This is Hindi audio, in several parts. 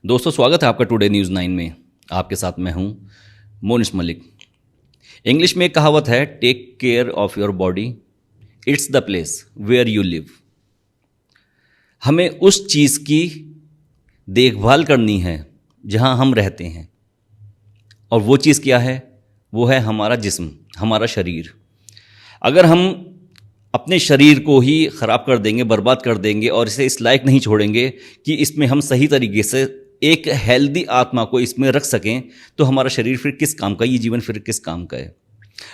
दोस्तों, स्वागत है आपका टुडे न्यूज़ 9 में। आपके साथ मैं हूं मोनिश मलिक। इंग्लिश में एक कहावत है, take care of your body, it's the place where you live. हमें उस चीज़ की देखभाल करनी है जहां हम रहते हैं, और वो चीज़ क्या है? वो है हमारा जिस्म, हमारा शरीर। अगर हम अपने शरीर को ही ख़राब कर देंगे, बर्बाद कर देंगे और इसे इस लायक नहीं छोड़ेंगे कि इसमें हम सही तरीके से एक हेल्दी आत्मा को इसमें रख सकें, तो हमारा शरीर फिर किस काम का, ये जीवन फिर किस काम का है?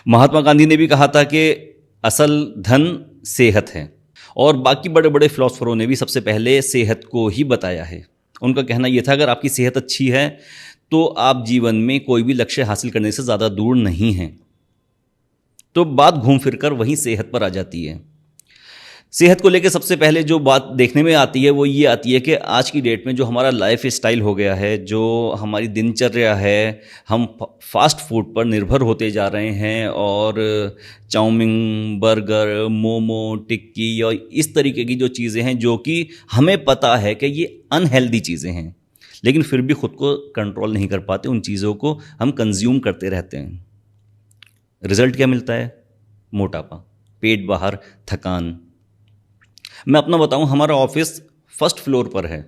महात्मा गांधी ने भी कहा था कि असल धन सेहत है, और बाकी बड़े बड़े फिलोसफरों ने भी सबसे पहले सेहत को ही बताया है। उनका कहना यह था, अगर आपकी सेहत अच्छी है तो आप जीवन में कोई भी लक्ष्य हासिल करने से ज़्यादा दूर नहीं हैं। तो बात घूम फिर कर वहीं सेहत पर आ जाती है। सेहत को लेकर सबसे पहले जो बात देखने में आती है वो ये आती है कि आज की डेट में जो हमारा लाइफ स्टाइल हो गया है, जो हमारी दिनचर्या है, हम फास्ट फूड पर निर्भर होते जा रहे हैं, और चाउमीन, बर्गर, मोमो, टिक्की और इस तरीके की जो चीज़ें हैं जो कि हमें पता है कि ये अनहेल्दी चीज़ें हैं, लेकिन फिर भी खुद को कंट्रोल नहीं कर पाते, उन चीज़ों को हम कंज्यूम करते रहते हैं। रिजल्ट क्या मिलता है? मोटापा, पेट बाहर, थकान। मैं अपना बताऊं, हमारा ऑफिस फर्स्ट फ्लोर पर है।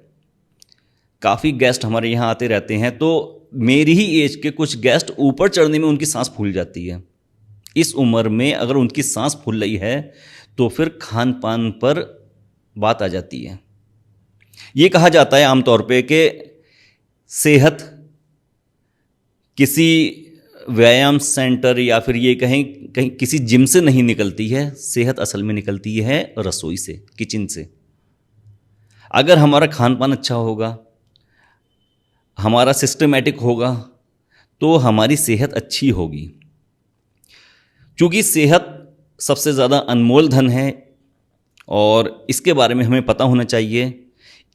काफ़ी गेस्ट हमारे यहाँ आते रहते हैं, तो मेरी ही एज के कुछ गेस्ट ऊपर चढ़ने में उनकी सांस फूल जाती है। इस उम्र में अगर उनकी सांस फूल रही है तो फिर खान पान पर बात आ जाती है। ये कहा जाता है आमतौर पे कि सेहत किसी व्यायाम सेंटर या फिर ये कहें कहीं किसी जिम से नहीं निकलती है, सेहत असल में निकलती है रसोई से, किचन से। अगर हमारा खान पान अच्छा होगा, हमारा सिस्टमेटिक होगा, तो हमारी सेहत अच्छी होगी। क्योंकि सेहत सबसे ज़्यादा अनमोल धन है और इसके बारे में हमें पता होना चाहिए।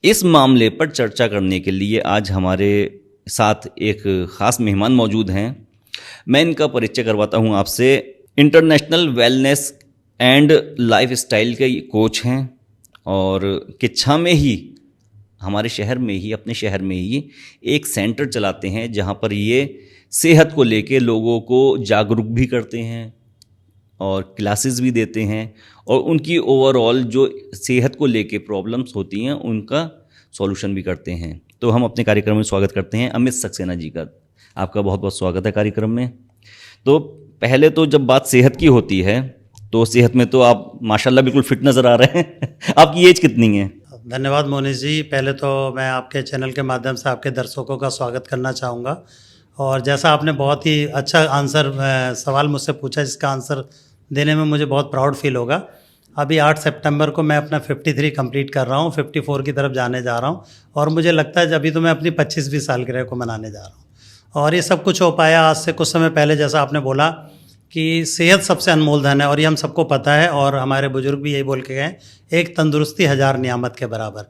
इस मामले पर चर्चा करने के लिए आज हमारे साथ एक ख़ास मेहमान मौजूद हैं। मैं इनका परिचय करवाता हूं आपसे। International wellness and life style के कोच हैं, और किच्छा में ही, हमारे शहर में ही, अपने शहर में ही एक सेंटर चलाते हैं जहां पर ये सेहत को लेके लोगों को जागरूक भी करते हैं और क्लासेस भी देते हैं, और उनकी ओवरऑल जो सेहत को लेके प्रॉब्लम्स होती हैं उनका सॉल्यूशन भी करते हैं। तो हम अपने कार्यक्रम में स्वागत करते हैं अमित सक्सेना जी का। आपका बहुत बहुत स्वागत है कार्यक्रम में। तो पहले तो जब बात सेहत की होती है तो सेहत में तो आप माशाल्लाह बिल्कुल फिट नज़र आ रहे हैं। आपकी एज कितनी है? धन्यवाद मोनिश जी। पहले तो मैं आपके चैनल के माध्यम से आपके दर्शकों का स्वागत करना चाहूँगा, और जैसा आपने बहुत ही अच्छा सवाल मुझसे पूछा, जिसका आंसर देने में मुझे बहुत प्राउड फील होगा। अभी 8 सितंबर को मैं अपना 53 कंप्लीट कर रहा हूँ, 54 की तरफ जाने जा रहा हूँ, और मुझे लगता है अभी तो मैं अपनी 25वीं सालगिरह को मनाने जा रहा हूँ। और ये सब कुछ हो पाया आज से कुछ समय पहले, जैसा आपने बोला कि सेहत सबसे अनमोल धन है, और ये हम सबको पता है, और हमारे बुजुर्ग भी यही बोल के गए, एक तंदुरुस्ती 1000 नियामत के बराबर।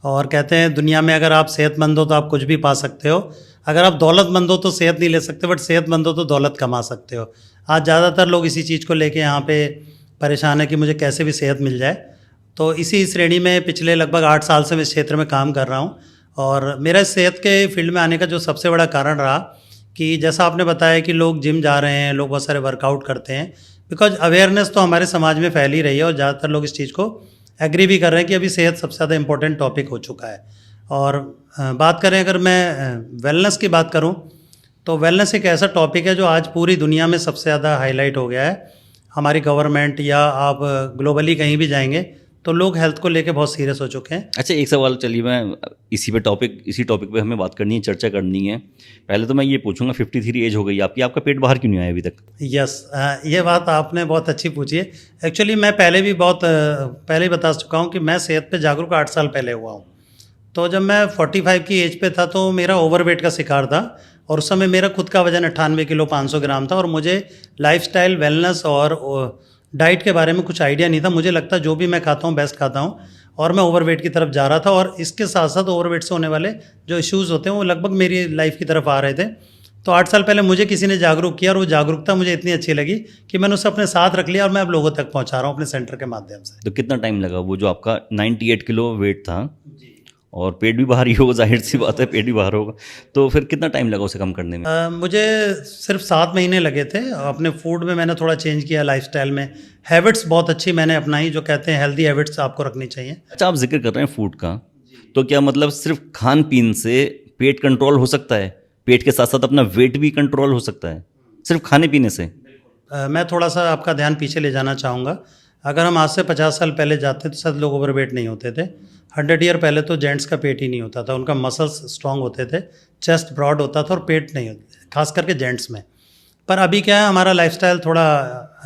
और कहते हैं दुनिया में अगर आप सेहतमंद हो तो आप कुछ भी पा सकते हो, अगर आप दौलतमंद हो तो सेहत नहीं ले सकते, बट सेहतमंद हो तो दौलत कमा सकते हो। आज ज़्यादातर लोग इसी चीज़ को लेके यहाँ पे परेशान है कि मुझे कैसे भी सेहत मिल जाए। तो इसी श्रेणी में पिछले लगभग 8 साल से मैं इस क्षेत्र में काम कर रहा हूँ, और मेरा इस सेहत के फील्ड में आने का जो सबसे बड़ा कारण रहा कि जैसा आपने बताया कि लोग जिम जा रहे हैं, लोग बहुत सारे वर्कआउट करते हैं, बिकॉज अवेयरनेस तो हमारे समाज में फैल ही रही है, और ज़्यादातर लोग इस चीज़ को एग्री भी कर रहे हैं कि अभी सेहत सबसे ज़्यादा इंपॉर्टेंट टॉपिक हो चुका है। और बात करें, अगर मैं वेलनेस की बात करूं, तो वेलनेस एक ऐसा टॉपिक है जो आज पूरी दुनिया में सबसे ज़्यादा हाईलाइट हो गया है। हमारी गवर्नमेंट या आप ग्लोबली कहीं भी जाएंगे तो लोग हेल्थ को लेके बहुत सीरियस हो चुके हैं। अच्छा, एक सवाल, चलिए मैं इसी टॉपिक पे हमें बात करनी है, चर्चा करनी है। पहले तो मैं ये पूछूंगा, 53 एज हो गई आपकी, आपका पेट बाहर क्यों नहीं आया अभी तक? यस, ये बात आपने बहुत अच्छी पूछी है। एक्चुअली मैं पहले भी बहुत पहले ही बता चुका हूँ कि मैं सेहत पे जागरूक 8 साल पहले हुआ हूँ। तो जब मैं 45 की एज पे था तो मेरा ओवरवेट का शिकार था, और उस समय मेरा खुद का वजन 98 किलो 500 ग्राम था, और मुझे लाइफस्टाइल, वेलनेस और डाइट के बारे में कुछ आइडिया नहीं था। मुझे लगता जो भी मैं खाता हूँ बेस्ट खाता हूँ, और मैं ओवरवेट की तरफ जा रहा था, और इसके साथ साथ ओवरवेट से होने वाले जो इश्यूज़ होते हैं वो लगभग मेरी लाइफ की तरफ आ रहे थे। तो 8 साल पहले मुझे किसी ने जागरूक किया, और वो जागरूकता मुझे इतनी अच्छी लगी कि मैंने उसे अपने साथ रख लिया, और मैं अब लोगों तक पहुँचा रहा हूँ अपने सेंटर के माध्यम से। तो कितना टाइम लगा वो जो आपका 98 किलो वेट था और पेट भी भारी होगा, जाहिर सी बात है पेट भी बाहर होगा। तो फिर कितना टाइम लगा उसे कम करने में? मुझे सिर्फ 7 महीने लगे थे। अपने फूड में मैंने थोड़ा चेंज किया, लाइफस्टाइल में हैबिट्स बहुत अच्छी मैंने अपनाई, जो कहते हैं हेल्दी हैबिट्स आपको रखनी चाहिए। अच्छा, आप जिक्र कर रहे हैं फूड का, तो क्या मतलब सिर्फ खान पीन से पेट कंट्रोल हो सकता है? पेट के साथ साथ अपना वेट भी कंट्रोल हो सकता है सिर्फ खाने पीने से? मैं थोड़ा सा आपका ध्यान पीछे ले जाना चाहूँगा। अगर हम आज से 50 साल पहले जाते तो सब लोग ओवरवेट नहीं होते थे। 100 ईयर पहले तो जेंट्स का पेट ही नहीं होता था, उनका मसल्स स्ट्रांग होते थे, चेस्ट ब्रॉड होता था और पेट नहीं होता, खास करके जेंट्स में। पर अभी क्या है, हमारा लाइफस्टाइल थोड़ा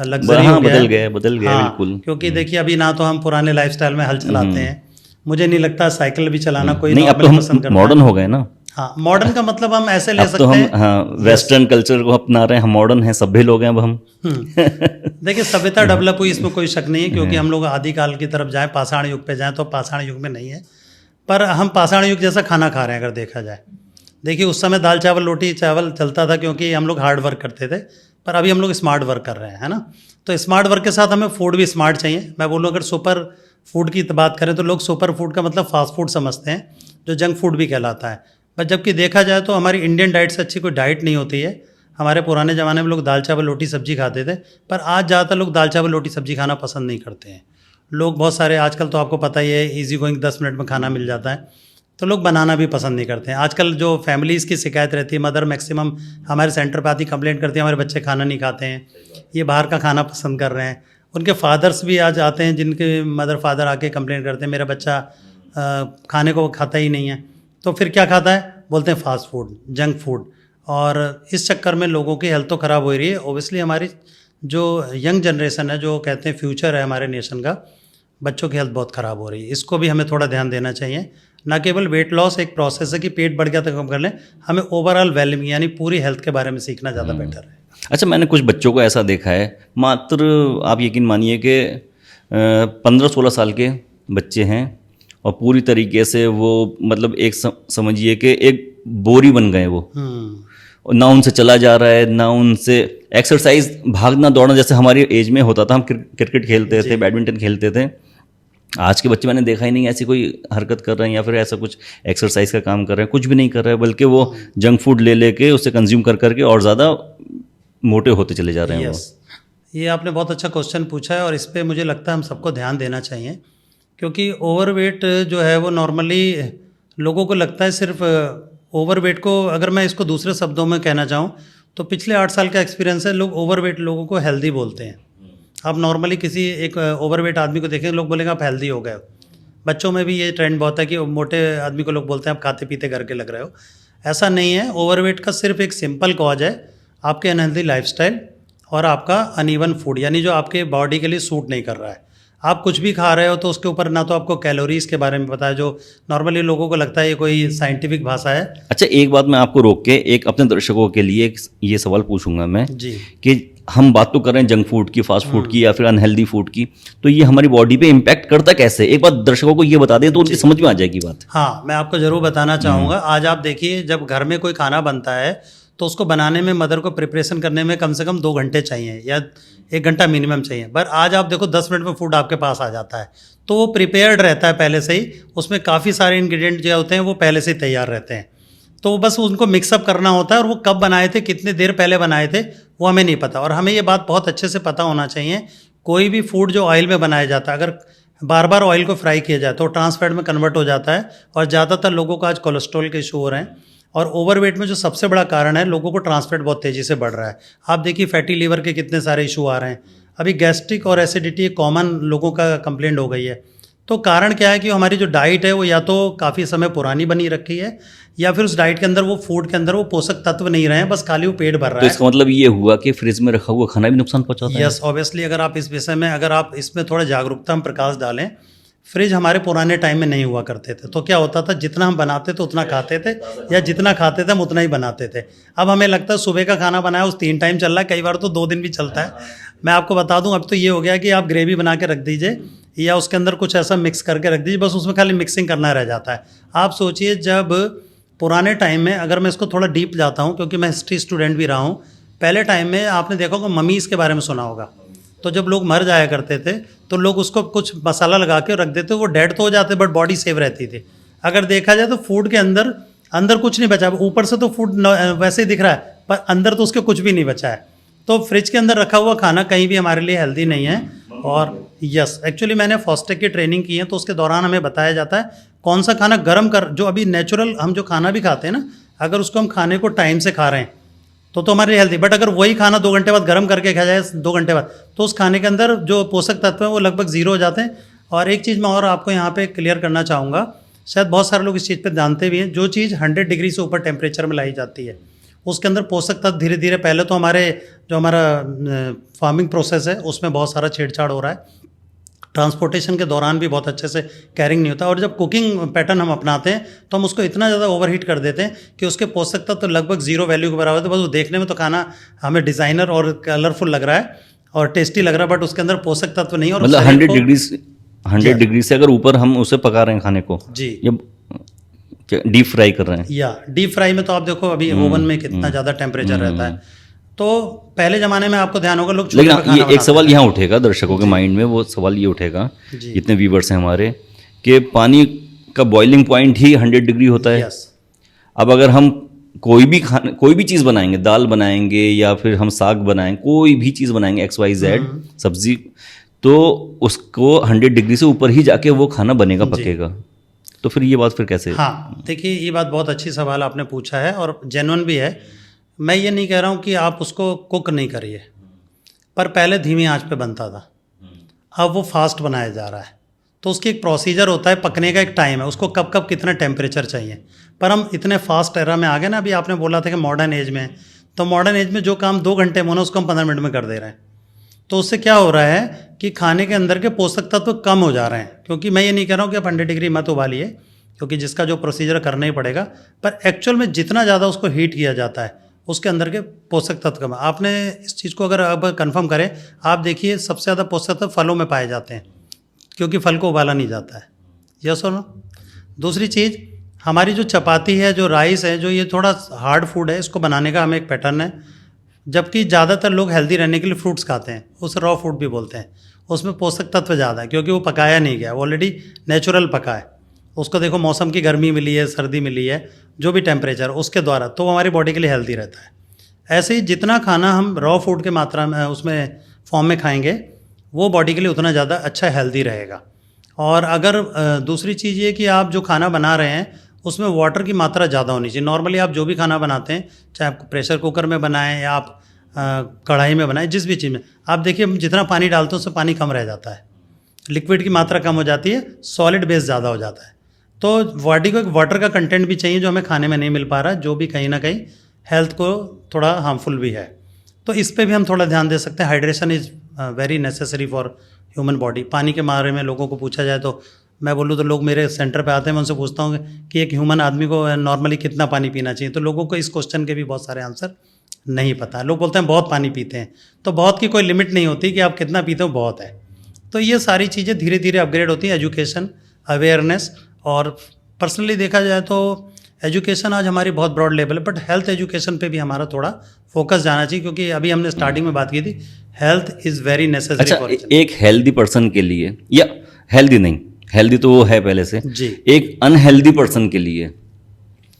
लग्जरी हो गया है। बदल गया हाँ, बिल्कुल। क्योंकि देखिए अभी ना तो हम पुराने लाइफस्टाइल में हल चलाते हैं, मुझे नहीं लगता साइकिल भी चलाना कोई नहीं, अब तो नॉर्मली हम पसंद करता मॉडर्न है। हो गए ना। हाँ, मॉडर्न का मतलब हम ऐसे ले अब तो सकते हम हैं। हाँ वेस्टर्न कल्चर को अपना रहे हैं, हम मॉडर्न हैं, सभ्य लोग हैं अब हम। देखिए सभ्यता डेवलप हुई, इसमें कोई शक नहीं है, क्योंकि हम लोग आदिकाल की तरफ जाएं, पाषाण युग पे जाएं, तो पाषाण युग में नहीं है, पर हम पाषाण युग जैसा खाना खा रहे हैं अगर देखा जाए। देखिए उस समय दाल चावल रोटी चावल चलता था, क्योंकि हम लोग हार्ड वर्क करते थे, पर अभी हम लोग स्मार्ट वर्क कर रहे हैं, है ना। तो स्मार्ट वर्क के साथ हमें फूड भी स्मार्ट चाहिए। मैं बोलूँ अगर सुपर फूड की बात करें तो लोग सुपर फूड का मतलब फास्ट फूड समझते हैं, जो जंक फूड भी कहलाता है। पर जबकि देखा जाए तो हमारी इंडियन डाइट से अच्छी कोई डाइट नहीं होती है। हमारे पुराने ज़माने में लोग दाल चावल रोटी सब्जी खाते थे, पर आज ज़्यादातर लोग दाल चावल रोटी सब्जी खाना पसंद नहीं करते हैं। लोग बहुत सारे आजकल तो आपको पता ही है, ईजी गोइंग 10 मिनट में खाना मिल जाता है, तो लोग बनाना भी पसंद नहीं करते हैं। आजकल जो फैमिलीज़ की शिकायत रहती है, मदर मैक्सिमम हमारे सेंटर पर आती कंप्लेंट करती है हमारे बच्चे खाना नहीं खाते हैं, ये बाहर का खाना पसंद कर रहे हैं। उनके फादर्स भी आज आते हैं, जिनके मदर फादर आके कंप्लेंट करते हैं मेरा बच्चा खाने को खाता ही नहीं है, तो फिर क्या खाता है, बोलते हैं फास्ट फूड, जंक फूड। और इस चक्कर में लोगों की हेल्थ तो ख़राब हो रही है। ओबियसली हमारी जो यंग जनरेशन है, जो कहते हैं फ्यूचर है हमारे नेशन का, बच्चों की हेल्थ बहुत ख़राब हो रही है। इसको भी हमें थोड़ा ध्यान देना चाहिए। ना केवल वेट लॉस एक प्रोसेस है कि पेट बढ़ गया तो कम कर लें, हमें ओवरऑल वेलबींग यानी पूरी हेल्थ के बारे में सीखना ज़्यादा बेटर है। अच्छा, मैंने कुछ बच्चों को ऐसा देखा है, मात्र आप यकीन मानिए कि 15-16 साल के बच्चे हैं, और पूरी तरीके से वो मतलब एक समझिए कि एक बोरी बन गए वो। और ना उनसे चला जा रहा है, ना उनसे एक्सरसाइज, भागना दौड़ना जैसे हमारी एज में होता था। हम क्रिकेट खेलते थे, बैडमिंटन खेलते थे। आज के बच्चे मैंने देखा ही नहीं ऐसी कोई हरकत कर रहे हैं या फिर ऐसा कुछ एक्सरसाइज का काम कर रहे हैं, कुछ भी नहीं कर रहे हैं, बल्कि वो जंक फूड ले लेके उसे कंज्यूम कर करके और ज़्यादा मोटे होते चले जा रहे हैं। यस, ये आपने बहुत अच्छा क्वेश्चन पूछा है, और इस पर मुझे लगता है हम सबको ध्यान देना चाहिए, क्योंकि ओवरवेट जो है वो नॉर्मली लोगों को लगता है सिर्फ ओवरवेट को, अगर मैं इसको दूसरे शब्दों में कहना चाहूँ तो पिछले 8 साल का एक्सपीरियंस है, लोग ओवरवेट लोगों को हेल्दी बोलते हैं। आप नॉर्मली किसी एक ओवरवेट आदमी को देखें, लोग बोलेंगे आप हेल्दी हो गए हो। बच्चों में भी ये ट्रेंड बहुत है कि मोटे आदमी को लोग बोलते हैं आप खाते पीते करके लग रहे हो। ऐसा नहीं है, ओवरवेट का सिर्फ एक सिंपल कॉज है आपके अनहेल्दी लाइफस्टाइल और आपका अनइवन फूड, यानी जो आपके बॉडी के लिए सूट नहीं कर रहा है। आप कुछ भी खा रहे हो तो उसके ऊपर ना तो आपको कैलोरीज के बारे में पता है, जो नॉर्मली लोगों को लगता है ये कोई साइंटिफिक भाषा है। अच्छा, एक बात मैं आपको रोक के एक अपने दर्शकों के लिए ये सवाल पूछूंगा मैं जी, कि हम बात तो कर रहे हैं जंक फूड की, फास्ट फूड की या फिर अनहेल्दी फूड की, तो ये हमारी बॉडी पे इम्पैक्ट करता कैसे? एक बात दर्शकों को ये बता दें तो उनकी समझ में आ जाएगी बात। हाँ, मैं आपको ज़रूर बताना चाहूँगा। आज आप देखिए, जब घर में कोई खाना बनता है तो उसको बनाने में मदर को प्रिपरेशन करने में कम से कम 2 घंटे चाहिए या 1 घंटा मिनिमम चाहिए। पर आज आप देखो 10 मिनट में फूड आपके पास आ जाता है, तो वो प्रिपेयर्ड रहता है पहले से ही, उसमें काफ़ी सारे इंग्रेडिएंट जो होते हैं वो पहले से ही तैयार रहते हैं, तो बस उनको मिक्सअप करना होता है। और वो कब बनाए थे, कितने देर पहले बनाए थे, वो हमें नहीं पता। और हमें ये बात बहुत अच्छे से पता होना चाहिए, कोई भी फूड जो ऑयल में बनाया जाता है, अगर बार बार ऑयल को फ्राई किया जाए तो ट्रांसफैट में कन्वर्ट हो जाता है, और ज़्यादातर लोगों को आज कोलेस्ट्रॉल के इशू हो रहे हैं। और ओवरवेट में जो सबसे बड़ा कारण है, लोगों को ट्रांसफैट बहुत तेज़ी से बढ़ रहा है। आप देखिए फैटी लीवर के कितने सारे इशू आ रहे हैं। अभी गैस्ट्रिक और एसिडिटी कॉमन लोगों का कंप्लेंट हो गई है। तो कारण क्या है कि हमारी जो डाइट है वो या तो काफ़ी समय पुरानी बनी रखी है, या फिर उस डाइट के अंदर, वो फूड के अंदर वो पोषक तत्व नहीं रहे हैं, बस खाली वो पेट भर रहा है। तो इसका मतलब ये हुआ कि फ्रिज में रखा हुआ खाना भी नुकसान पहुंचाता है? Yes, obviously. अगर आप इस विषय में, अगर आप इसमें थोड़ा जागरूकता हम प्रकाश डालें, फ्रिज हमारे पुराने टाइम में नहीं हुआ करते थे, तो क्या होता था, जितना हम बनाते थे उतना खाते थे, या जितना खाते थे हम उतना ही बनाते थे। अब हमें लगता है सुबह का खाना बनाया उस 3 टाइम चल रहा है, कई बार तो 2 दिन भी चलता है। मैं आपको बता दूं, अब तो ये हो गया कि आप ग्रेवी बना के रख दीजिए या उसके अंदर कुछ ऐसा मिक्स करके रख दीजिए, बस उसमें खाली मिक्सिंग करना रह जाता है। आप सोचिए, जब पुराने टाइम में, अगर मैं इसको थोड़ा डीप जाता हूँ क्योंकि मैं हिस्ट्री स्टूडेंट भी रहा हूँ, पहले टाइम में आपने देखा होगा ममीज़ के बारे में सुना होगा। तो जब लोग मर जाया करते थे तो लोग उसको कुछ मसाला लगा के रख देते, वो डेड तो हो जाते बट बॉडी सेव रहती थी। अगर देखा जाए तो फूड के अंदर अंदर कुछ नहीं बचा, ऊपर से तो फूड वैसे ही दिख रहा है पर अंदर तो उसके कुछ भी नहीं बचा है। तो फ्रिज के अंदर रखा हुआ खाना कहीं भी हमारे लिए हेल्दी नहीं है। और यस, एक्चुअली मैंने फॉस्टेक की ट्रेनिंग की है, तो उसके दौरान हमें बताया जाता है कौन सा खाना गर्म कर, जो अभी नेचुरल हम जो खाना भी खाते हैं ना, अगर उसको हम खाने को टाइम से खा रहे हैं तो हमारे लिए हेल्दी, बट अगर वही खाना 2 घंटे बाद गर्म करके खाया जाए 2 घंटे बाद, तो उस खाने के अंदर जो पोषक तत्व हैं वो लगभग ज़ीरो हो जाते हैं। और एक चीज़ मैं और आपको यहाँ पे क्लियर करना चाहूँगा, शायद बहुत सारे लोग इस चीज़ पे जानते भी हैं, जो चीज़ 100 डिग्री से ऊपर टेम्परेचर में लाई जाती है उसके अंदर पोषक तत्व धीरे धीरे, पहले तो हमारा फार्मिंग प्रोसेस है उसमें बहुत सारा छेड़छाड़ हो रहा है, ट्रांसपोर्टेशन के दौरान भी बहुत अच्छे से कैरिंग नहीं होता, और जब कुकिंग पैटर्न हम अपनाते हैं तो हम उसको इतना ज़्यादा ओवरहीट कर देते हैं कि उसके पोषक तत्व तो लगभग ज़ीरो वैल्यू के बराबर होते हैं। बस वो देखने में तो खाना हमें डिज़ाइनर और कलरफुल लग रहा है और टेस्टी लग रहा है, बट उसके अंदर पोषक तत्व नहीं। और मतलब 100 डिग्री से अगर ऊपर हम उसे पका रहे हैं खाने को जी, या डीप फ्राई कर रहे हैं, या डीप फ्राई में तो आप देखो अभी ओवन में कितना ज़्यादा टेम्परेचर रहता है। तो पहले ज़माने में आपको ध्यान होगा लोग, लेकिन ये एक सवाल यहाँ उठेगा दर्शकों के माइंड में, वो सवाल ये उठेगा, जितने व्यूवर्स हैं हमारे, कि पानी का बॉइलिंग पॉइंट ही 100 डिग्री होता है। अब अगर हम कोई भी चीज़ बनाएंगे, दाल बनाएंगे या फिर हम साग बनाएंगे, कोई भी चीज़ बनाएंगे XYZ सब्जी, तो उसको 100 डिग्री से ऊपर ही जाके वो खाना बनेगा, पकेगा। तो फिर ये बात फिर कैसे? हाँ, देखिए ये बात बहुत अच्छी सवाल आपने पूछा है और जेन्युइन भी है। मैं ये नहीं कह रहा हूँ कि आप उसको कुक नहीं करिए, पर पहले धीमी आंच पे बनता था, अब वो फास्ट बनाया जा रहा है, तो उसकी एक प्रोसीजर होता है, पकने का एक टाइम है, उसको कब कब कितना टेम्परेचर चाहिए। पर हम इतने फास्ट एरा में आ गए ना, अभी आपने बोला था कि मॉडर्न एज में, तो मॉडर्न एज में जो काम 2 घंटे में होना उसको हम 15 मिनट में कर दे रहे हैं। तो उससे क्या हो रहा है कि खाने के अंदर के पोषक तत्व कम हो जा रहे हैं। क्योंकि मैं ये नहीं कह रहा हूँ कि आप 100 डिग्री मत उबालिए, क्योंकि जिसका जो प्रोसीजर करना ही पड़ेगा, पर एक्चुअल में जितना ज़्यादा उसको हीट किया जाता है उसके अंदर के पोषक तत्व कम। आपने इस चीज़ को अगर अब कंफर्म करें, आप देखिए सबसे ज़्यादा पोषक तत्व फलों में पाए जाते हैं, क्योंकि फल को उबाला नहीं जाता है। यस और नो? दूसरी चीज़, हमारी जो चपाती है, जो राइस है, जो ये थोड़ा हार्ड फूड है, इसको बनाने का हमें एक पैटर्न है। जबकि ज़्यादातर लोग हेल्दी रहने के लिए फ्रूट्स खाते हैं, उसे रॉ फूड भी बोलते हैं, उसमें पोषक तत्व ज़्यादा है क्योंकि वो पकाया नहीं गया, ऑलरेडी नेचुरल पका है। उसको देखो, मौसम की गर्मी मिली है, सर्दी मिली है, जो भी टेम्परेचर उसके द्वारा, तो हमारी बॉडी के लिए हेल्दी रहता है। ऐसे ही जितना खाना हम रॉ फूड के मात्रा में उसमें फॉर्म में खाएंगे, वो बॉडी के लिए उतना ज़्यादा अच्छा हेल्दी रहेगा। और अगर दूसरी चीज़ ये कि आप जो खाना बना रहे हैं उसमें वाटर की मात्रा ज़्यादा होनी चाहिए। नॉर्मली आप जो भी खाना बनाते हैं, चाहे आप प्रेशर कुकर में बनाएं या आप कढ़ाई में बनाएं, जिस भी चीज़ में, आप देखिए जितना पानी डालते हैं उससे पानी कम रह जाता है, लिक्विड की मात्रा कम हो जाती है, सॉलिड बेस ज़्यादा हो जाता है। तो बॉडी को एक वाटर का कंटेंट भी चाहिए जो हमें खाने में नहीं मिल पा रहा है, जो भी कहीं ना कहीं हेल्थ को थोड़ा हार्मफुल भी है। तो इस पे भी हम थोड़ा ध्यान दे सकते हैं। Hydration is very necessary for human body. पानी के बारे में लोगों को पूछा जाए तो मैं बोलूँ तो लोग मेरे सेंटर पे आते हैं, मैं उनसे पूछता हूँ कि एक ह्यूमन आदमी को नॉर्मली कितना पानी पीना चाहिए, तो लोगों को इस क्वेश्चन के भी बहुत सारे आंसर नहीं पता। लोग बोलते हैं बहुत पानी पीते हैं, तो बहुत की कोई लिमिट नहीं होती कि आप कितना पीते हो, बहुत है। तो ये सारी चीज़ें धीरे धीरे अपग्रेड होती हैं, एजुकेशन, अवेयरनेस। और पर्सनली देखा जाए तो एजुकेशन आज हमारी बहुत ब्रॉड लेवल है, बट हेल्थ एजुकेशन पे भी हमारा थोड़ा फोकस जाना चाहिए, क्योंकि अभी हमने स्टार्टिंग में बात की थी, हेल्थ इज़ वेरी नेसेसरी। अच्छा, एक हेल्दी पर्सन के लिए, या हेल्दी नहीं, हेल्दी तो वो है पहले से जी, एक अनहेल्दी पर्सन के लिए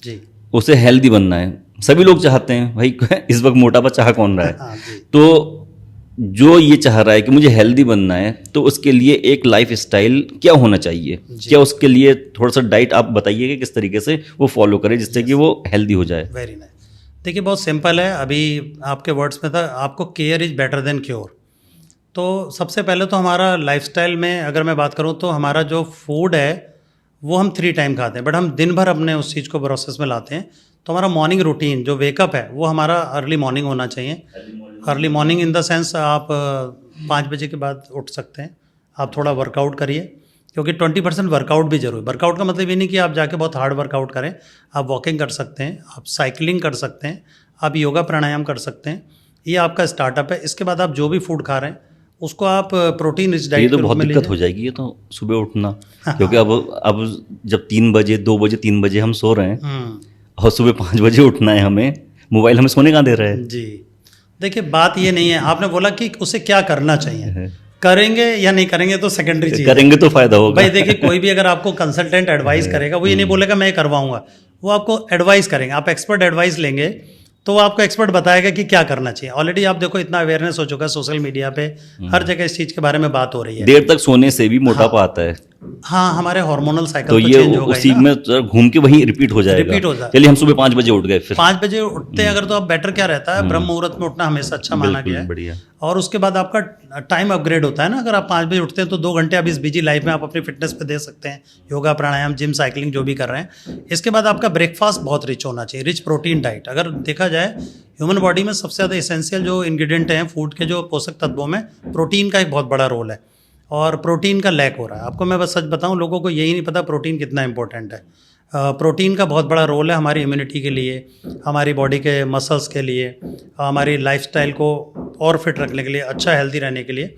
जी, उसे हेल्दी बनना है। सभी लोग चाहते हैं भाई, इस वक्त मोटापा चाह कौन रहा है? हाँ, तो जो ये चाह रहा है कि मुझे हेल्दी बनना है, तो उसके लिए एक लाइफ स्टाइल क्या होना चाहिए? क्या उसके लिए थोड़ा सा डाइट आप बताइए कि किस तरीके से वो फॉलो करे जिससे कि वो हेल्दी हो जाए। Very nice. देखिए बहुत सिंपल है, अभी आपके वर्ड्स में था, आपको care is better than cure. तो सबसे पहले तो हमारा लाइफस्टाइल में अगर मैं बात करूं तो हमारा जो फूड है वो हम 3 टाइम खाते हैं, बट हम दिन भर अपने उस चीज़ को प्रोसेस में लाते हैं। तो हमारा मॉर्निंग रूटीन जो वेकअप है वो हमारा अर्ली मॉर्निंग होना चाहिए। Early morning in the sense आप 5 बजे के बाद उठ सकते हैं, आप थोड़ा वर्कआउट करिए, क्योंकि 20% वर्कआउट भी जरूरी। वर्कआउट का मतलब ये नहीं कि आप जाके बहुत हार्ड वर्कआउट करें, आप वॉकिंग कर सकते हैं, आप साइकिलिंग कर सकते हैं, आप योगा प्राणायाम कर सकते हैं। ये आपका स्टार्टअप है। इसके बाद आप जो भी फूड खा रहे हैं उसको आप प्रोटीन रिच डाइट। ये तो बहुत दिक्कत हो जाएगी ये तो सुबह उठना, क्योंकि अब जब 3 बजे 2 बजे 3 बजे हम सो रहे हैं और सुबह 5 बजे उठना है हमें, मोबाइल हमें सोने कहाँ दे रहा है? जी, देखिए बात ये नहीं है, आपने बोला कि उसे क्या करना चाहिए, करेंगे या नहीं करेंगे तो सेकेंडरी चीज है। करेंगे तो फायदा होगा। भाई देखिए, कोई भी अगर आपको कंसल्टेंट एडवाइस करेगा, वो ये नहीं बोलेगा मैं करवाऊंगा, वो आपको एडवाइस करेंगे। आप एक्सपर्ट एडवाइस लेंगे तो वो आपको एक्सपर्ट बताएगा कि क्या करना चाहिए। ऑलरेडी आप देखो इतना अवेयरनेस हो चुका है सोशल मीडिया पे, हर जगह इस चीज़ के बारे में बात हो रही है। देर तक सोने से भी मोटापा आता है। हाँ, हमारे हार्मोनल साइकिल तो ये चेंज हो गई उसी ना। में जरा घूम के वहीं रिपीट हो जाएगा। रिपीट हो जाए। चलिए हम सुबह 5 बजे उठ गए फिर 5 बजे उठते हैं अगर, तो आप बेटर क्या रहता है, ब्रह्म मुहूर्त में उठना हमेशा अच्छा माना बिल्कुल, गया है। बढ़िया। और उसके बाद आपका टाइम अपग्रेड होता है ना। अगर आप 5 बजे उठते हैं तो 2 घंटे आप इस बिजी लाइफ में आप अपनी फिटनेस पे दे सकते हैं, योगा प्राणायाम जिम साइकिलिंग जो भी कर रहे हैं। इसके बाद आपका ब्रेकफास्ट बहुत रिच होना चाहिए, रिच प्रोटीन डाइट। अगर देखा जाए ह्यूमन बॉडी में सबसे ज़्यादा इसेंशियल जो इंग्रेडिएंट हैं फूड के, जो पोषक तत्वों में प्रोटीन का एक बहुत बड़ा रोल है, और प्रोटीन का लैक हो रहा है। आपको मैं बस सच बताऊं, लोगों को यही नहीं पता प्रोटीन कितना इंपॉर्टेंट है। प्रोटीन का बहुत बड़ा रोल है हमारी इम्यूनिटी के लिए, हमारी बॉडी के मसल्स के लिए, हमारी लाइफस्टाइल को और फिट रखने के लिए, अच्छा हेल्दी रहने के लिए।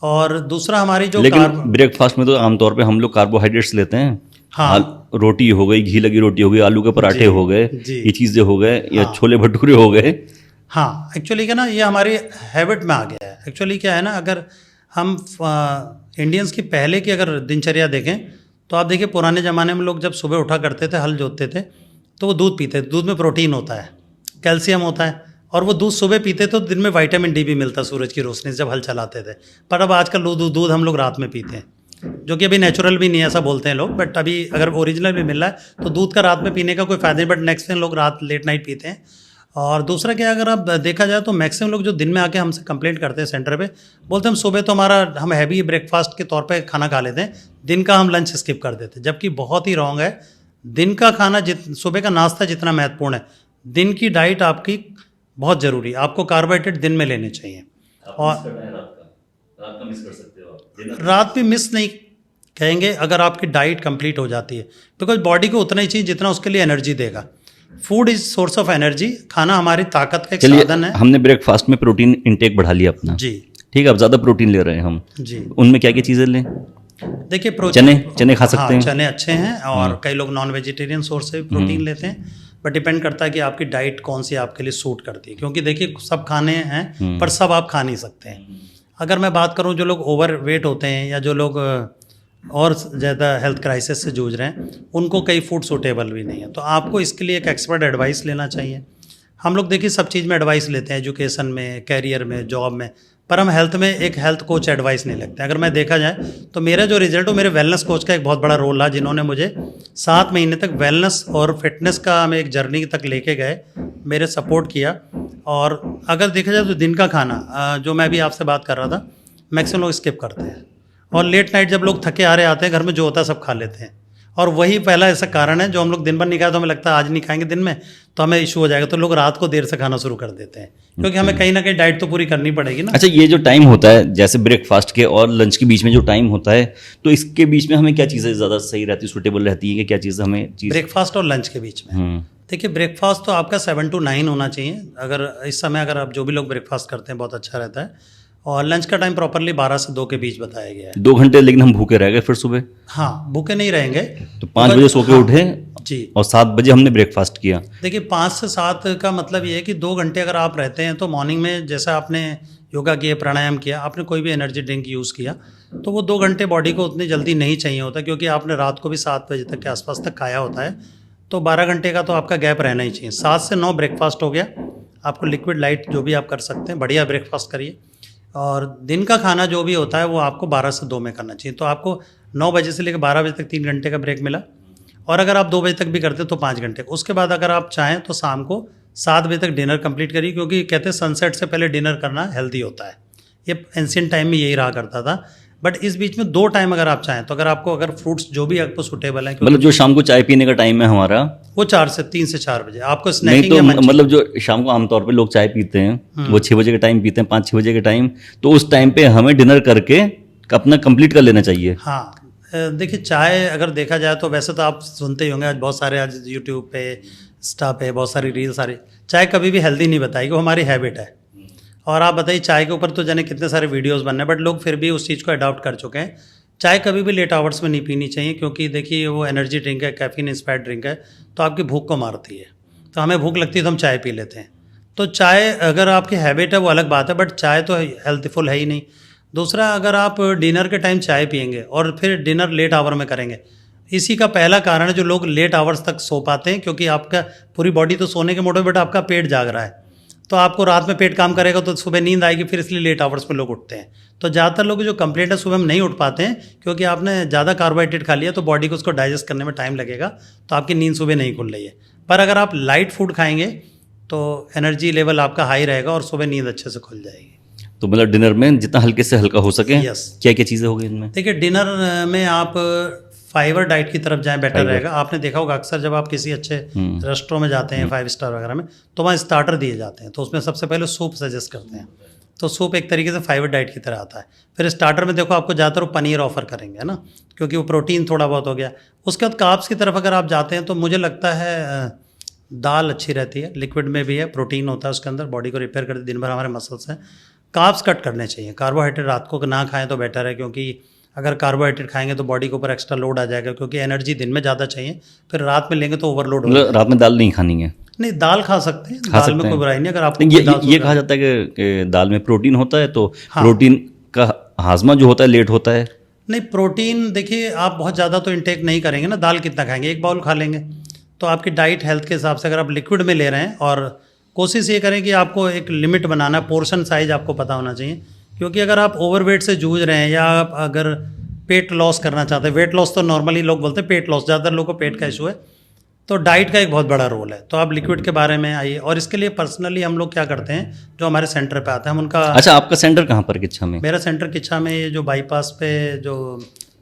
और दूसरा हमारी जो लेकिन ब्रेकफास्ट में तो आमतौर पे हम लोग कार्बोहाइड्रेट्स लेते हैं। हाँ। रोटी हो गई, घी लगी रोटी हो गई, आलू के पराठे हो गए, जी। ये चीज़ें हो गए, या छोले भटूरे हो गए। हाँ, एक्चुअली क्या ना, ये हमारी हैबिट में आ गया है। एक्चुअली क्या है ना, अगर हम इंडियंस की पहले की अगर दिनचर्या देखें तो आप देखिए पुराने ज़माने में लोग जब सुबह उठा करते थे, हल जोतते थे, तो वो दूध पीते थे। दूध में प्रोटीन होता है, कैल्शियम होता है, और वो दूध सुबह पीते तो दिन में विटामिन डी भी मिलता सूरज की रोशनी से जब हल चलाते थे। पर अब आजकल दूध हम लोग रात में पीते हैं, जो कि अभी नेचुरल भी नहीं है ऐसा बोलते हैं लोग। बट अभी अगर ओरिजिनल भी मिल रहा है तो दूध का रात में पीने का कोई फ़ायदा नहीं, बट नेक्स्ट दिन लोग रात लेट नाइट पीते हैं। और दूसरा क्या, अगर आप देखा जाए तो मैक्सिमम लोग जो दिन में आके हमसे कंप्लेंट करते हैं सेंटर पे, बोलते हैं हम सुबह तो हम हैवी ब्रेकफास्ट के तौर पे खाना खा लेते हैं, दिन का हम लंच स्किप कर देते हैं, जबकि बहुत ही रॉन्ग है। दिन का खाना सुबह का नाश्ता जितना महत्वपूर्ण है, दिन की डाइट आपकी बहुत ज़रूरी है। आपको कार्बोहाइड्रेट दिन में लेने चाहिए, और रात भी मिस नहीं कहेंगे अगर आपकी डाइट कंप्लीट हो जाती है, बिकॉज बॉडी को उतना ही चाहिए जितना उसके लिए एनर्जी देगा। Food is source of energy, खाना हमारी ताकत का एक साधन है। हमने ब्रेकफास्ट में प्रोटीन इंटेक बढ़ा लिया अपना, जी ठीक है, अब ज़्यादा प्रोटीन ले रहे हैं हम जी। उनमें क्या क्या चीज़ें लें? देखिए चने खा सकते हैं। चने अच्छे हैं, और कई लोग नॉन वेजिटेरियन सोर्स से भी प्रोटीन लेते हैं, बट डिपेंड करता है कि आपकी डाइट कौन सी आपके लिए सूट करती है। क्योंकि देखिए सब खाने हैं पर सब आप खा नहीं सकते हैं। अगर मैं बात करूं जो लोग ओवर वेट होते हैं या जो लोग और ज़्यादा हेल्थ क्राइसिस से जूझ रहे हैं, उनको कई फूड सूटेबल भी नहीं है, तो आपको इसके लिए एक एक्सपर्ट एडवाइस लेना चाहिए। हम लोग देखिए सब चीज़ में एडवाइस लेते हैं, एजुकेशन में, कैरियर में, जॉब में, पर हम हेल्थ में एक हेल्थ कोच एडवाइस नहीं लगते। अगर मैं देखा जाए तो मेरा जो रिजल्ट हो, मेरे वेलनेस कोच का एक बहुत बड़ा रोल रहा, जिन्होंने मुझे 7 महीने तक वेलनेस और फिटनेस का हमें एक जर्नी तक लेके गए, मेरे सपोर्ट किया। और अगर देखा जाए तो दिन का खाना जो मैं भी आपसे बात कर रहा था, मैक्सिमम लोग स्किप करते हैं, और लेट नाइट जब लोग थके आ रहे आते हैं, घर में जो होता है सब खा लेते हैं, और वही पहला ऐसा कारण है जो हम लोग दिन भर नहीं खाए तो हमें लगता है आज नहीं खाएंगे दिन में तो हमें इशू हो जाएगा, तो लोग रात को देर से खाना शुरू कर देते हैं, क्योंकि हमें कहीं ना कहीं डाइट तो पूरी करनी पड़ेगी ना। अच्छा, ये जो टाइम होता है जैसे ब्रेकफास्ट के और लंच के बीच में जो टाइम होता है, तो इसके बीच में हमें क्या चीज़ें ज़्यादा सही रहती है, सूटेबल रहती है, कि क्या चीज़ हमें ब्रेकफास्ट और लंच के बीच में देखिए, ब्रेकफास्ट तो आपका 7 to 9 होना चाहिए। अगर इस समय अगर आप जो भी लोग ब्रेकफास्ट करते हैं बहुत अच्छा रहता है। और लंच का टाइम प्रॉपरली 12 से 2 के बीच बताया गया है। 2 घंटे लेकिन हम भूखे रह गए फिर सुबह। हाँ, भूखे नहीं रहेंगे तो 5 बजे सो के उठे जी, और 7 बजे हमने ब्रेकफास्ट किया। देखिए 5 से 7 का मतलब ये है कि 2 घंटे अगर आप रहते हैं तो मॉर्निंग में जैसा आपने योगा किया, प्राणायाम किया, आपने कोई भी एनर्जी ड्रिंक यूज़ किया, तो वो 2 घंटे बॉडी को उतनी जल्दी नहीं चाहिए होता, क्योंकि आपने रात को भी 7 बजे तक के आसपास तक खाया होता है, तो 12 घंटे का तो आपका गैप रहना ही चाहिए। 7 से 9 ब्रेकफास्ट हो गया, आपको लिक्विड लाइट जो भी आप कर सकते हैं, बढ़िया ब्रेकफास्ट करिए। और दिन का खाना जो भी होता है वो आपको 12 से 2 में करना चाहिए, तो आपको 9 बजे से लेकर 12 बजे तक 3 घंटे का ब्रेक मिला। और अगर आप 2 बजे तक भी करते तो 5 घंटे। उसके बाद अगर आप चाहें तो शाम को 7 बजे तक डिनर कंप्लीट करिए, क्योंकि कहते हैं सनसेट से पहले डिनर करना हेल्दी होता है। ये एंशिएंट टाइम में यही रहा करता था। बट इस बीच में 2 टाइम अगर आप चाहें तो अगर फ्रूट्स जो भी आपको सूटेबल है, मतलब जो शाम को चाय पीने का टाइम है हमारा, वो 3 से 4 बजे आपको नहीं स्नैकिंग तो मतलब जो शाम को आमतौर पे लोग चाय पीते हैं वो 6 बजे के टाइम पीते हैं, 5-6 बजे के टाइम, तो उस टाइम पे हमें डिनर करके अपना कंप्लीट कर लेना चाहिए। हाँ, देखिए चाय अगर देखा जाए तो वैसे तो आप सुनते ही होंगे, आज बहुत सारे आज यूट्यूब पे, इंस्टा पे बहुत सारी रील सारी, चाय कभी भी हेल्दी नहीं बताएगी, वो हमारी हैबिट है। और आप बताइए चाय के ऊपर तो जाने कितने सारे वीडियोस बनने, बट लोग फिर भी उस चीज़ को अडॉप्ट कर चुके हैं। चाय कभी भी लेट आवर्स में नहीं पीनी चाहिए, क्योंकि देखिए वो एनर्जी ड्रिंक है, कैफीन इंस्पायर्ड ड्रिंक है, तो आपकी भूख को मारती है। तो हमें भूख लगती है तो हम चाय पी लेते हैं। तो चाय अगर आपकी हैबिट है वो अलग बात है, बट चाय तो हेल्थफुल है ही नहीं। दूसरा, अगर आप डिनर के टाइम चाय पियेंगे और फिर डिनर लेट आवर में करेंगे, इसी का पहला कारण है जो लोग लेट आवर्स तक सो पाते हैं, क्योंकि आपका पूरी बॉडी तो सोने के मोड में, बट आपका पेट जाग रहा है, तो आपको रात में पेट काम करेगा तो सुबह नींद आएगी, फिर इसलिए लेट आवर्स में लोग उठते हैं। तो ज़्यादातर लोग जो कंप्लेंट है सुबह में नहीं उठ पाते हैं, क्योंकि आपने ज़्यादा कार्बोहाइड्रेट खा लिया तो बॉडी को उसको डाइजेस्ट करने में टाइम लगेगा, तो आपकी नींद सुबह नहीं खुल रही है। पर अगर आप लाइट फूड खाएंगे तो एनर्जी लेवल आपका हाई रहेगा और सुबह नींद अच्छे से खुल जाएगी। तो मतलब डिनर में जितना हल्के से हल्का हो सके, Yes. क्या क्या चीज़ें होगी इनमें? देखिए, डिनर में आप फाइबर डाइट की तरफ जाएं, बेटर रहेगा। आपने देखा होगा अक्सर जब आप किसी अच्छे रेस्टोरेंट में जाते हैं 5 स्टार वगैरह में, तो वहाँ स्टार्टर दिए जाते हैं, तो उसमें सबसे पहले सूप सजेस्ट करते हैं। तो सूप एक तरीके से फाइबर डाइट की तरह आता है। फिर स्टार्टर में देखो आपको ज़्यादातर वो पनीर ऑफर करेंगे, है ना, क्योंकि वो प्रोटीन थोड़ा बहुत हो गया। उसके बाद कार्ब्स की तरफ अगर आप जाते हैं तो मुझे लगता है दाल अच्छी रहती है, लिक्विड में भी है, प्रोटीन होता है उसके अंदर, बॉडी को रिपेयर करते, दिन भर हमारे मसल्स हैं। कार्ब्स कट करने चाहिए, कार्बोहाइड्रेट रात को ना खाएं तो बेटर है, क्योंकि अगर कार्बोहाइड्रेट खाएंगे तो बॉडी के ऊपर एक्स्ट्रा लोड आ जाएगा, क्योंकि एनर्जी दिन में ज़्यादा चाहिए, फिर रात में लेंगे तो ओवरलोड हो मतलब रात में दाल नहीं खानी है? नहीं, दाल खा सकते हैं, दाल में कोई बुराई नहीं। अगर आपको ये कहा जाता है कि दाल में प्रोटीन होता है, तो प्रोटीन का हाजमा जो होता है लेट होता है। नहीं, प्रोटीन देखिए आप बहुत ज़्यादा तो इंटेक नहीं करेंगे ना, दाल कितना खाएंगे, 1 बाउल खा लेंगे। तो आपकी डाइट हेल्थ के हिसाब से अगर आप लिक्विड में ले रहे हैं, और कोशिश ये करें कि आपको एक लिमिट बनाना, पोर्शन साइज आपको पता होना चाहिए, क्योंकि अगर आप ओवरवेट से जूझ रहे हैं या आप अगर पेट लॉस करना चाहते हैं, वेट लॉस तो नॉर्मली लोग बोलते हैं, पेट लॉस ज़्यादातर लोगों को पेट का इशू है, तो डाइट का एक बहुत बड़ा रोल है। तो आप लिक्विड के बारे में आइए, और इसके लिए पर्सनली हम लोग क्या करते हैं, जो हमारे सेंटर पे आते हैं हम उनका। अच्छा, आपका सेंटर कहाँ पर? किच्छा में? मेरा सेंटर किच्छा में, ये जो बाईपास पे जो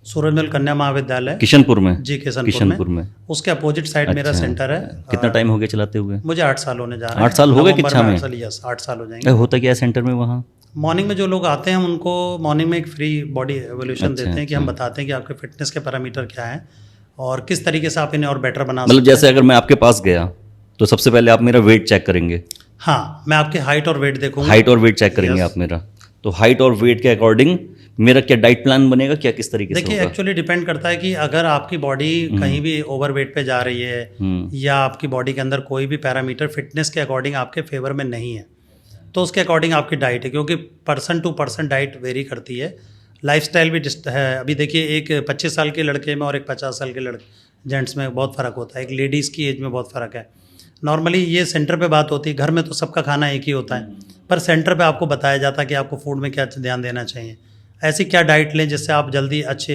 सूरजमल कन्या महाविद्यालय, किशनपुर में? जी, किशनपुर में, उसके अपोजिट साइड मेरा सेंटर है। कितना टाइम हो गया चलाते हुए? मुझे 8 साल होने जा रहे हैं। 8 साल हो गए किच्छा में? 8 साल हो जाएंगे। होता क्या है सेंटर में वहाँ? मॉर्निंग में जो लोग आते हैं हम उनको मॉर्निंग में एक फ्री बॉडी एवोल्यूशन देते हैं, कि हम बताते हैं कि आपके फिटनेस के पैरामीटर क्या हैं और किस तरीके से आप इन्हें और बेटर बना सकते हैं। मतलब जैसे अगर मैं आपके पास गया तो सबसे पहले आप मेरा वेट चेक करेंगे? हाँ, मैं आपकी हाइट और वेट देखूंगा। हाइट और वेट चेक करेंगे आप मेरा, तो हाइट और वेट के अकॉर्डिंग मेरा क्या डाइट प्लान बनेगा, क्या किस तरीके से? देखिए, एक्चुअली डिपेंड करता है कि अगर आपकी बॉडी कहीं भी ओवरवेट पे जा रही है या आपकी बॉडी के अंदर कोई भी पैरामीटर फिटनेस के अकॉर्डिंग आपके फेवर में नहीं है, तो उसके अकॉर्डिंग आपकी डाइट है, क्योंकि person to person diet vary करती है। लाइफस्टाइल भी है। अभी देखिए, एक 25 साल के लड़के में और एक 50 साल के जेंट्स में बहुत फ़र्क होता है, एक लेडीज़ की एज में बहुत फ़र्क है। नॉर्मली ये सेंटर पे बात होती है, घर में तो सबका खाना एक ही होता है, पर सेंटर पे आपको बताया जाता है कि आपको फूड में क्या ध्यान देना चाहिए, ऐसी क्या डाइट लें जिससे आप जल्दी अच्छे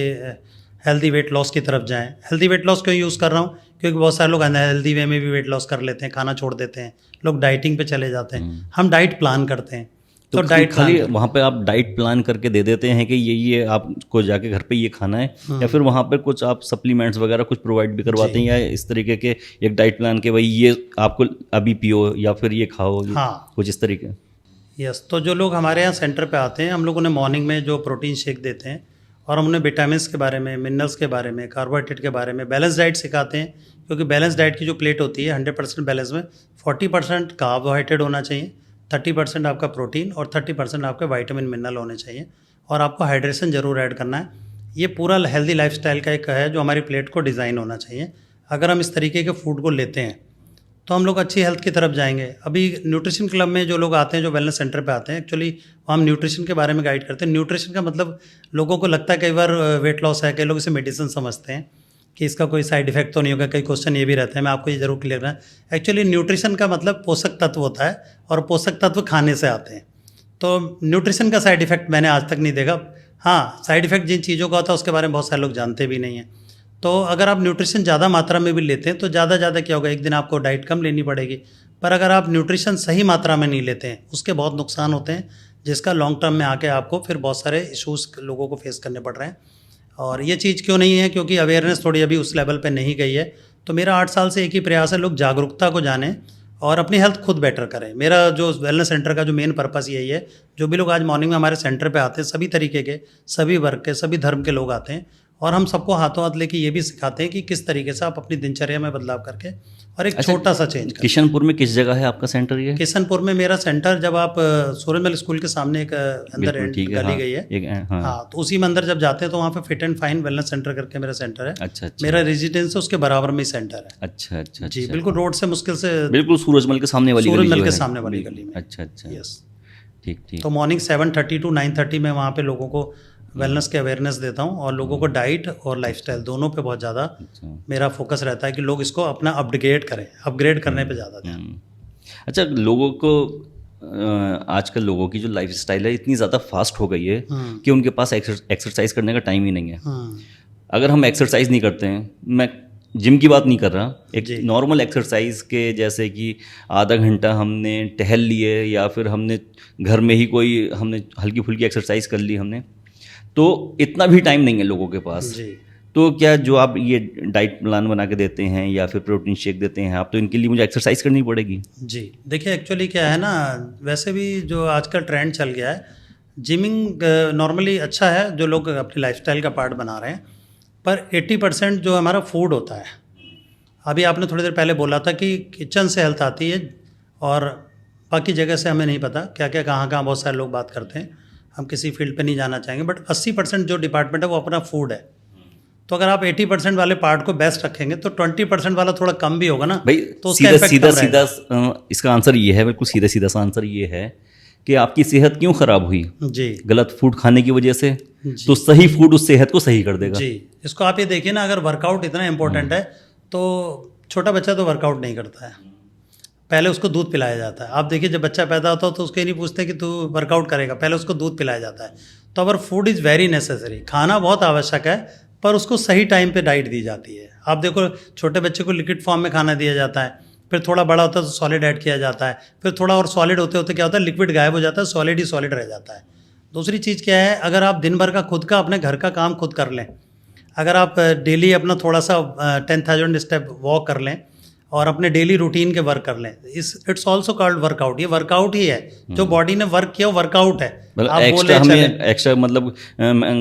हेल्दी वेट लॉस की तरफ जाएं। हेल्दी वेट लॉस क्यों यूज़ कर रहा हूँ, क्योंकि बहुत सारे लोग अनहेल्दी वे में भी वेट लॉस कर लेते हैं, खाना छोड़ देते हैं, लोग डाइटिंग पे चले जाते हैं। हम डाइट प्लान करते हैं, तो डाइट खाली वहाँ पे आप डाइट प्लान करके दे देते हैं कि ये आपको जाके घर पे ये खाना है, या फिर वहाँ पे कुछ आप सप्लीमेंट्स वगैरह कुछ प्रोवाइड भी करवाते हैं, या इस तरीके के एक डाइट प्लान के भाई ये आपको अभी पियो या फिर ये खाओ? हाँ, कुछ इस तरीके। यस, तो जो लोग हमारे यहाँ सेंटर पे आते हैं, हम लोग उन्हें मॉर्निंग में जो प्रोटीन शेक देते हैं, और हम उन्हें विटामिन्स के बारे में, मिनरल्स के बारे में, कार्बोहाइड्रेट के बारे में, बैलेंस डाइट सिखाते हैं, क्योंकि बैलेंस डाइट की जो प्लेट होती है 100% बैलेंस में 40% कार्बोहाइड्रेट होना चाहिए, 30% आपका प्रोटीन और 30% आपके विटामिन मिनरल होने चाहिए, और आपको हाइड्रेशन ज़रूर ऐड करना है। ये पूरा हेल्दी लाइफस्टाइल का एक है जो हमारी प्लेट को डिज़ाइन होना चाहिए। अगर हम इस तरीके के फूड को लेते हैं तो हम लोग अच्छी हेल्थ की तरफ जाएंगे। अभी न्यूट्रिशन क्लब में जो लोग आते हैं, जो वेलनेस सेंटर पे आते हैं, एक्चुअली हम न्यूट्रिशन के बारे में गाइड करते हैं। न्यूट्रिशन का मतलब लोगों को लगता है कई बार वेट लॉस है, कई लोग इसे मेडिसिन समझते हैं कि इसका कोई साइड इफेक्ट तो नहीं होगा, कई क्वेश्चन ये भी रहते हैं, मैं आपको ये जरूर क्लियर करना है। एक्चुअली न्यूट्रिशन का मतलब पोषक तत्व होता है, और पोषक तत्व खाने से आते हैं, तो न्यूट्रिशन का साइड इफेक्ट मैंने आज तक नहीं देखा। हाँ, साइड इफेक्ट जिन चीज़ों का होता है उसके बारे में बहुत सारे लोग जानते भी नहीं हैं। तो अगर आप न्यूट्रिशन ज़्यादा मात्रा में भी लेते हैं तो ज़्यादा क्या होगा, एक दिन आपको डाइट कम लेनी पड़ेगी, पर अगर आप न्यूट्रिशन सही मात्रा में नहीं लेते हैं उसके बहुत नुकसान होते हैं, जिसका लॉन्ग टर्म में आके आपको फिर बहुत सारे इश्यूज़ लोगों को फेस करने पड़ रहे हैं। और ये चीज़ क्यों नहीं है, क्योंकि अवेयरनेस थोड़ी अभी उस लेवल पे नहीं गई है। तो मेरा 8 साल से एक ही प्रयास है, लोग जागरूकता को जानें और अपनी हेल्थ खुद बेटर करें। मेरा जो वेलनेस सेंटर का जो मेन पर्पस यही है, जो भी लोग आज मॉर्निंग में हमारे सेंटर पे आते हैं, सभी तरीके के, सभी वर्ग के, सभी धर्म के लोग आते हैं, और हम सबको हाथों हाथ लेके ये भी सिखाते हैं कि किस तरीके से आप अपनी दिनचर्या में बदलाव करके और एक छोटा सा चेंज करें। किशनपुर में किस जगह है आपका सेंटर? ये किशनपुर में मेरा सेंटर, जब आप सूरजमल स्कूल के सामने एक अंदर गली गई है, हाँ, तो उसी में अंदर जब जाते हैं तो वहाँ पे fit and fine wellness centre करके मेरा सेंटर है। अच्छा, मेरा रेजिडेंस है उसके बराबर में ही सेंटर है। अच्छा जी, बिल्कुल रोड से मुश्किल से, बिल्कुल सूरजमल के सामने वाली सूरजमल के सामने वाली गली में। अच्छा, यस। ठीक ठीक। तो मॉर्निंग 7:30 to 9:30 में वहाँ पे लोगों को वेलनेस के अवेयरनेस देता हूँ और लोगों को डाइट और लाइफस्टाइल दोनों पे बहुत ज़्यादा अच्छा मेरा फोकस रहता है कि लोग इसको अपना अपग्रेड करें, अपग्रेड करने पे ज़्यादा ध्यान। अच्छा, लोगों को आजकल लोगों की जो लाइफ स्टाइल है इतनी ज़्यादा फास्ट हो गई है कि उनके पास एक्सरसाइज करने का टाइम ही नहीं है। अगर हम एक्सरसाइज नहीं करते हैं, मैं जिम की बात नहीं कर रहा, एक जी। नॉर्मल एक्सरसाइज के जैसे कि आधा घंटा हमने टहल लिए या फिर हमने घर में ही कोई हमने हल्की फुल्की एक्सरसाइज कर ली हमने, तो इतना भी टाइम नहीं है लोगों के पास। जी। तो क्या जो आप ये डाइट प्लान बना के देते हैं या फिर प्रोटीन शेक देते हैं आप, तो इनके लिए मुझे एक्सरसाइज करनी पड़ेगी? जी, देखिए एक्चुअली क्या है ना, वैसे भी जो आजकल ट्रेंड चल गया है, जिमिंग नॉर्मली अच्छा है जो लोग अपनी लाइफस्टाइल का पार्ट बना रहे हैं, पर 80% जो हमारा फूड होता है, अभी आपने थोड़ी देर पहले बोला था कि किचन से हेल्थ आती है और बाकी जगह से हमें नहीं पता क्या क्या कहाँ कहाँ बहुत सारे लोग बात करते हैं, हम किसी फील्ड पे नहीं जाना चाहेंगे, बट 80% जो डिपार्टमेंट है वो अपना फूड है। तो अगर आप 80% वाले पार्ट को बेस्ट रखेंगे तो 20% वाला थोड़ा कम भी होगा ना भाई, तो उसका सीधा इफेक्ट सीधा कम रहेगा। सीधा इसका आंसर ये है, बिल्कुल सीधा सीधा सा आंसर ये है कि आपकी सेहत क्यों खराब हुई? जी गलत फूड खाने की वजह से। जी। तो सही फूड उस सेहत को सही कर देगा। जी, इसको आप ये देखिए ना, अगर वर्कआउट इतना इंपॉर्टेंट है तो छोटा बच्चा तो वर्कआउट नहीं करता है, पहले उसको दूध पिलाया जाता है। आप देखिए जब बच्चा पैदा होता है तो उसको ये नहीं पूछते कि तू वर्कआउट करेगा, पहले उसको दूध पिलाया जाता है। तो अगर फूड इज़ वेरी नेसेसरी, खाना बहुत आवश्यक है, पर उसको सही टाइम पे डाइट दी जाती है। आप देखो छोटे बच्चे को लिक्विड फॉर्म में खाना दिया जाता है, फिर थोड़ा बड़ा होता है तो सॉलिड ऐड किया जाता है, फिर थोड़ा और सॉलिड होते होते क्या होता है, लिक्विड गायब हो जाता है, सॉलिड ही सॉलिड रह जाता है। दूसरी चीज़ क्या है, अगर आप दिन भर का खुद का अपने घर का काम खुद कर लें, अगर आप डेली अपना थोड़ा सा 10,000 स्टेप वॉक कर लें और अपने डेली रूटीन के वर्क कर लें, इट्स ऑल्सो कॉल्ड वर्कआउट। ये वर्कआउट ही है, जो बॉडी ने वर्क किया वो वर्कआउट है। मतलब आप एक्स्ट्रा बोले हमें एक्स्ट्रा मतलब